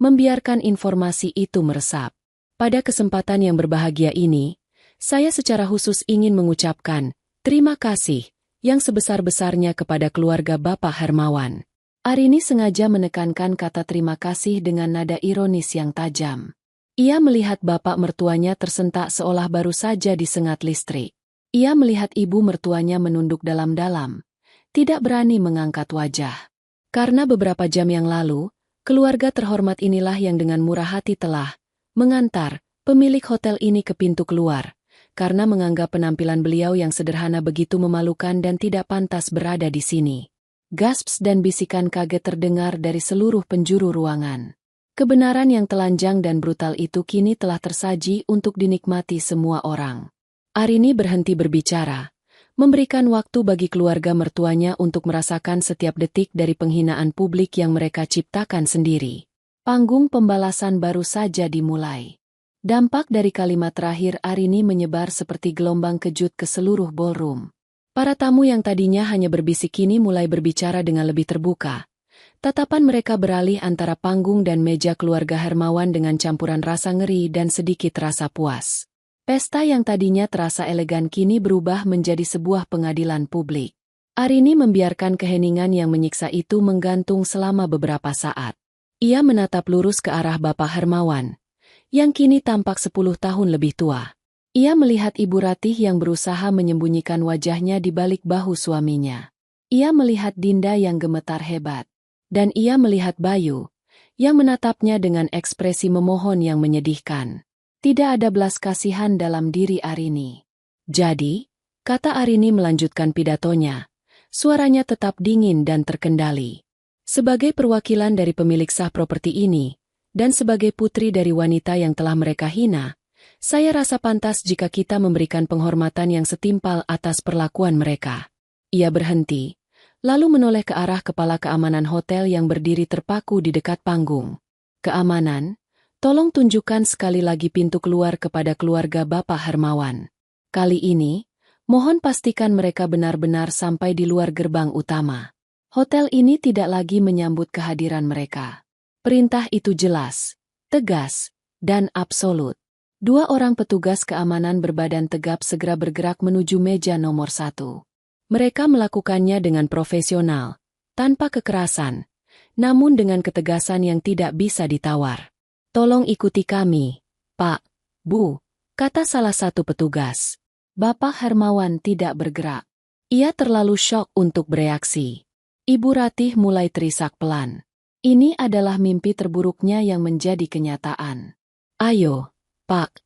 membiarkan informasi itu meresap. Pada kesempatan yang berbahagia ini, saya secara khusus ingin mengucapkan terima kasih yang sebesar-besarnya kepada keluarga Bapak Hermawan. Arini sengaja menekankan kata terima kasih dengan nada ironis yang tajam. Ia melihat bapak mertuanya tersentak seolah baru saja disengat listrik. Ia melihat ibu mertuanya menunduk dalam-dalam, tidak berani mengangkat wajah. Karena beberapa jam yang lalu, keluarga terhormat inilah yang dengan murah hati telah mengantar pemilik hotel ini ke pintu keluar, karena menganggap penampilan beliau yang sederhana begitu memalukan dan tidak pantas berada di sini. Gasps dan bisikan kaget terdengar dari seluruh penjuru ruangan. Kebenaran yang telanjang dan brutal itu kini telah tersaji untuk dinikmati semua orang. Arini berhenti berbicara, memberikan waktu bagi keluarga mertuanya untuk merasakan setiap detik dari penghinaan publik yang mereka ciptakan sendiri. Panggung pembalasan baru saja dimulai. Dampak dari kalimat terakhir Arini menyebar seperti gelombang kejut ke seluruh ballroom. Para tamu yang tadinya hanya berbisik kini mulai berbicara dengan lebih terbuka. Tatapan mereka beralih antara panggung dan meja keluarga Hermawan dengan campuran rasa ngeri dan sedikit rasa puas. Pesta yang tadinya terasa elegan kini berubah menjadi sebuah pengadilan publik. Arini membiarkan keheningan yang menyiksa itu menggantung selama beberapa saat. Ia menatap lurus ke arah Bapak Hermawan, yang kini tampak 10 tahun lebih tua. Ia melihat Ibu Ratih yang berusaha menyembunyikan wajahnya di balik bahu suaminya. Ia melihat Dinda yang gemetar hebat. Dan ia melihat Bayu, yang menatapnya dengan ekspresi memohon yang menyedihkan. Tidak ada belas kasihan dalam diri Arini. Jadi, kata Arini melanjutkan pidatonya, suaranya tetap dingin dan terkendali. Sebagai perwakilan dari pemilik sah properti ini, dan sebagai putri dari wanita yang telah mereka hina, saya rasa pantas jika kita memberikan penghormatan yang setimpal atas perlakuan mereka. Ia berhenti, lalu menoleh ke arah kepala keamanan hotel yang berdiri terpaku di dekat panggung. Keamanan, tolong tunjukkan sekali lagi pintu keluar kepada keluarga Bapak Hermawan. Kali ini, mohon pastikan mereka benar-benar sampai di luar gerbang utama. Hotel ini tidak lagi menyambut kehadiran mereka. Perintah itu jelas, tegas, dan absolut. 2 orang petugas keamanan berbadan tegap segera bergerak menuju meja nomor 1. Mereka melakukannya dengan profesional, tanpa kekerasan, namun dengan ketegasan yang tidak bisa ditawar. "Tolong ikuti kami, Pak, Bu," kata salah satu petugas. Bapak Hermawan tidak bergerak. Ia terlalu syok untuk bereaksi. Ibu Ratih mulai terisak pelan. Ini adalah mimpi terburuknya yang menjadi kenyataan. "Ayo, Pak,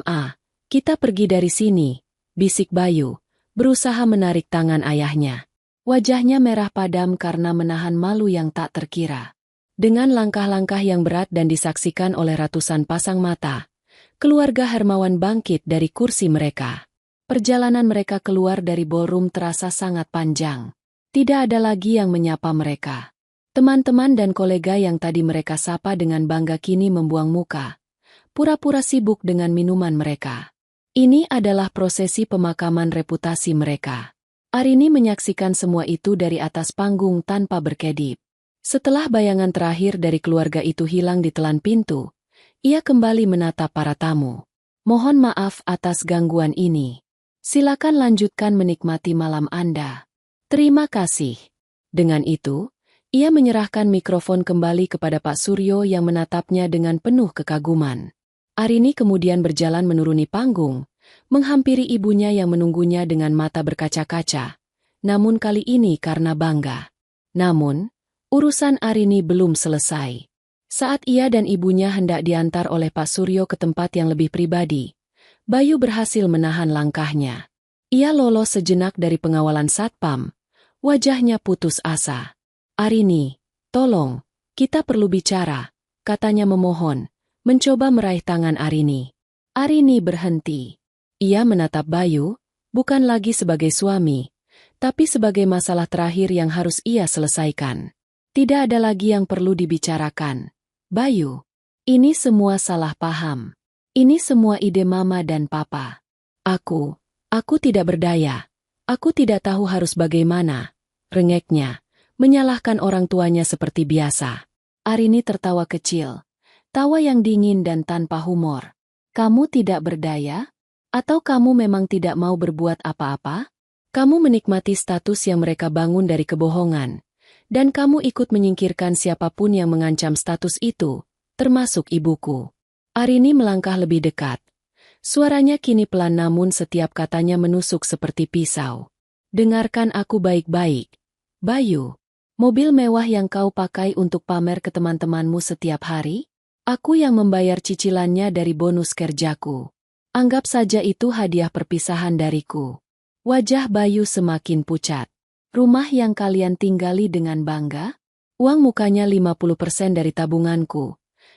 Ma, kita pergi dari sini," bisik Bayu, berusaha menarik tangan ayahnya. Wajahnya merah padam karena menahan malu yang tak terkira. Dengan langkah-langkah yang berat dan disaksikan oleh ratusan pasang mata, keluarga Hermawan bangkit dari kursi mereka. Perjalanan mereka keluar dari ballroom terasa sangat panjang. Tidak ada lagi yang menyapa mereka. Teman-teman dan kolega yang tadi mereka sapa dengan bangga kini membuang muka, pura-pura sibuk dengan minuman mereka. Ini adalah prosesi pemakaman reputasi mereka. Arini menyaksikan semua itu dari atas panggung tanpa berkedip. Setelah bayangan terakhir dari keluarga itu hilang di telan pintu, ia kembali menatap para tamu. "Mohon maaf atas gangguan ini. Silakan lanjutkan menikmati malam Anda." "Terima kasih." Dengan itu, ia menyerahkan mikrofon kembali kepada Pak Suryo yang menatapnya dengan penuh kekaguman. Arini kemudian berjalan menuruni panggung, menghampiri ibunya yang menunggunya dengan mata berkaca-kaca, namun kali ini karena bangga. Namun, urusan Arini belum selesai. Saat ia dan ibunya hendak diantar oleh Pak Suryo ke tempat yang lebih pribadi, Bayu berhasil menahan langkahnya. Ia lolos sejenak dari pengawalan satpam, wajahnya putus asa. "Arini, tolong, kita perlu bicara," katanya memohon, mencoba meraih tangan Arini. Arini berhenti. Ia menatap Bayu, bukan lagi sebagai suami, tapi sebagai masalah terakhir yang harus ia selesaikan. Tidak ada lagi yang perlu dibicarakan. "Bayu, ini semua salah paham. Ini semua ide Mama dan Papa. Aku tidak berdaya. Aku tidak tahu harus bagaimana," rengeknya, menyalahkan orang tuanya seperti biasa. Arini tertawa kecil, tawa yang dingin dan tanpa humor. "Kamu tidak berdaya? Atau kamu memang tidak mau berbuat apa-apa? Kamu menikmati status yang mereka bangun dari kebohongan, dan kamu ikut menyingkirkan siapapun yang mengancam status itu, termasuk ibuku." Arini melangkah lebih dekat. Suaranya kini pelan namun setiap katanya menusuk seperti pisau. "Dengarkan aku baik-baik, Bayu. Mobil mewah yang kau pakai untuk pamer ke teman-temanmu setiap hari? Aku yang membayar cicilannya dari bonus kerjaku. Anggap saja itu hadiah perpisahan dariku." Wajah Bayu semakin pucat. "Rumah yang kalian tinggali dengan bangga? Uang mukanya 50% dari tabunganku.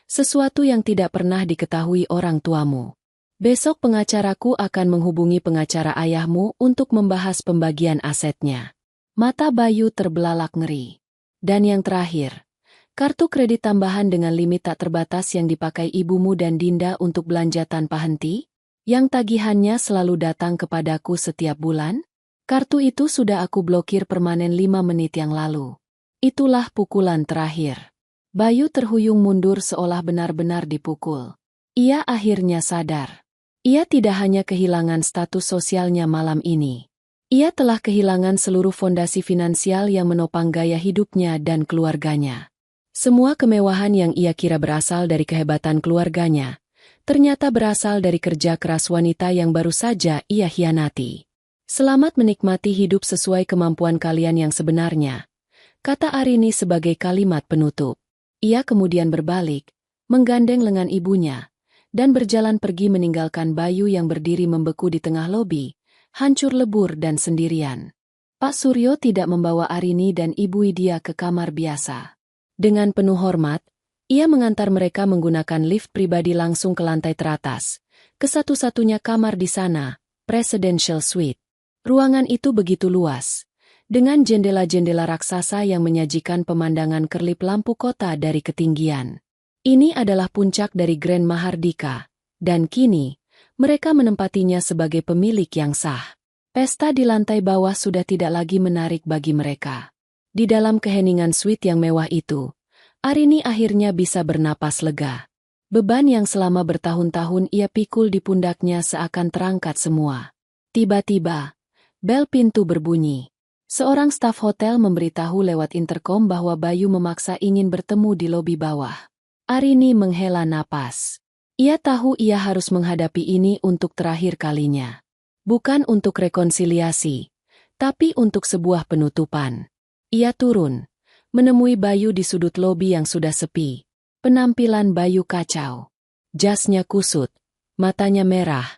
Sesuatu yang tidak pernah diketahui orang tuamu. Besok pengacaraku akan menghubungi pengacara ayahmu untuk membahas pembagian asetnya." Mata Bayu terbelalak ngeri. "Dan yang terakhir, kartu kredit tambahan dengan limit tak terbatas yang dipakai ibumu dan Dinda untuk belanja tanpa henti, yang tagihannya selalu datang kepadaku setiap bulan? Kartu itu sudah aku blokir permanen 5 menit yang lalu. Itulah pukulan terakhir." Bayu terhuyung mundur seolah benar-benar dipukul. Ia akhirnya sadar. Ia tidak hanya kehilangan status sosialnya malam ini. Ia telah kehilangan seluruh fondasi finansial yang menopang gaya hidupnya dan keluarganya. Semua kemewahan yang ia kira berasal dari kehebatan keluarganya, ternyata berasal dari kerja keras wanita yang baru saja ia hianati. "Selamat menikmati hidup sesuai kemampuan kalian yang sebenarnya," kata Arini sebagai kalimat penutup. Ia kemudian berbalik, menggandeng lengan ibunya, dan berjalan pergi meninggalkan Bayu yang berdiri membeku di tengah lobi, hancur lebur dan sendirian. Pak Suryo tidak membawa Arini dan Ibu Widya ke kamar biasa. Dengan penuh hormat, ia mengantar mereka menggunakan lift pribadi langsung ke lantai teratas, ke satu-satunya kamar di sana, Presidential Suite. Ruangan itu begitu luas, dengan jendela-jendela raksasa yang menyajikan pemandangan kerlip lampu kota dari ketinggian. Ini adalah puncak dari Grand Mahardika, dan kini, mereka menempatinya sebagai pemilik yang sah. Pesta di lantai bawah sudah tidak lagi menarik bagi mereka. Di dalam keheningan suite yang mewah itu, Arini akhirnya bisa bernapas lega. Beban yang selama bertahun-tahun ia pikul di pundaknya seakan terangkat semua. Tiba-tiba, bel pintu berbunyi. Seorang staf hotel memberitahu lewat interkom bahwa Bayu memaksa ingin bertemu di lobi bawah. Arini menghela napas. Ia tahu ia harus menghadapi ini untuk terakhir kalinya. Bukan untuk rekonsiliasi, tapi untuk sebuah penutupan. Ia turun, menemui Bayu di sudut lobi yang sudah sepi. Penampilan Bayu kacau. Jasnya kusut, matanya merah,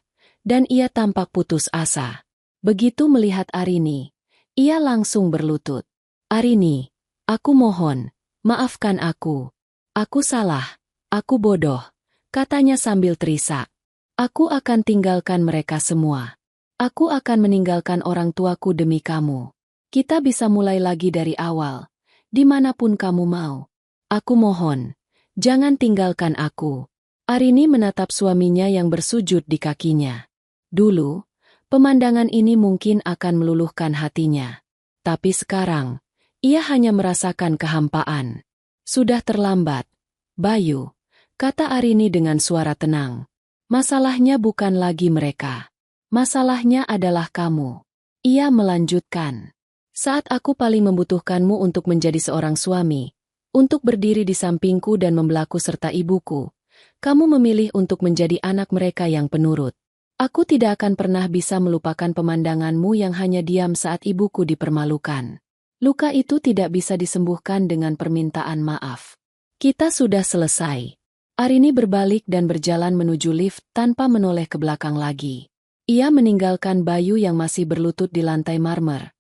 dan ia tampak putus asa. Begitu melihat Arini, ia langsung berlutut. Arini, aku mohon, maafkan aku. Aku salah, aku bodoh, katanya sambil terisak. Aku akan tinggalkan mereka semua. Aku akan meninggalkan orang tuaku demi kamu. Kita bisa mulai lagi dari awal, dimanapun kamu mau. Aku mohon, jangan tinggalkan aku. Arini menatap suaminya yang bersujud di kakinya. Dulu, pemandangan ini mungkin akan meluluhkan hatinya. Tapi sekarang, ia hanya merasakan kehampaan. Sudah terlambat, Bayu, kata Arini dengan suara tenang. Masalahnya bukan lagi mereka. Masalahnya adalah kamu. Ia melanjutkan. Saat aku paling membutuhkanmu untuk menjadi seorang suami, untuk berdiri di sampingku dan membelaku serta ibuku, kamu memilih untuk menjadi anak mereka yang penurut. Aku tidak akan pernah bisa melupakan pemandanganmu yang hanya diam saat ibuku dipermalukan. Luka itu tidak bisa disembuhkan dengan permintaan maaf. Kita sudah selesai. Arini berbalik dan berjalan menuju lift tanpa menoleh ke belakang lagi. Ia meninggalkan Bayu yang masih berlutut di lantai marmer.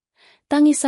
Tangisan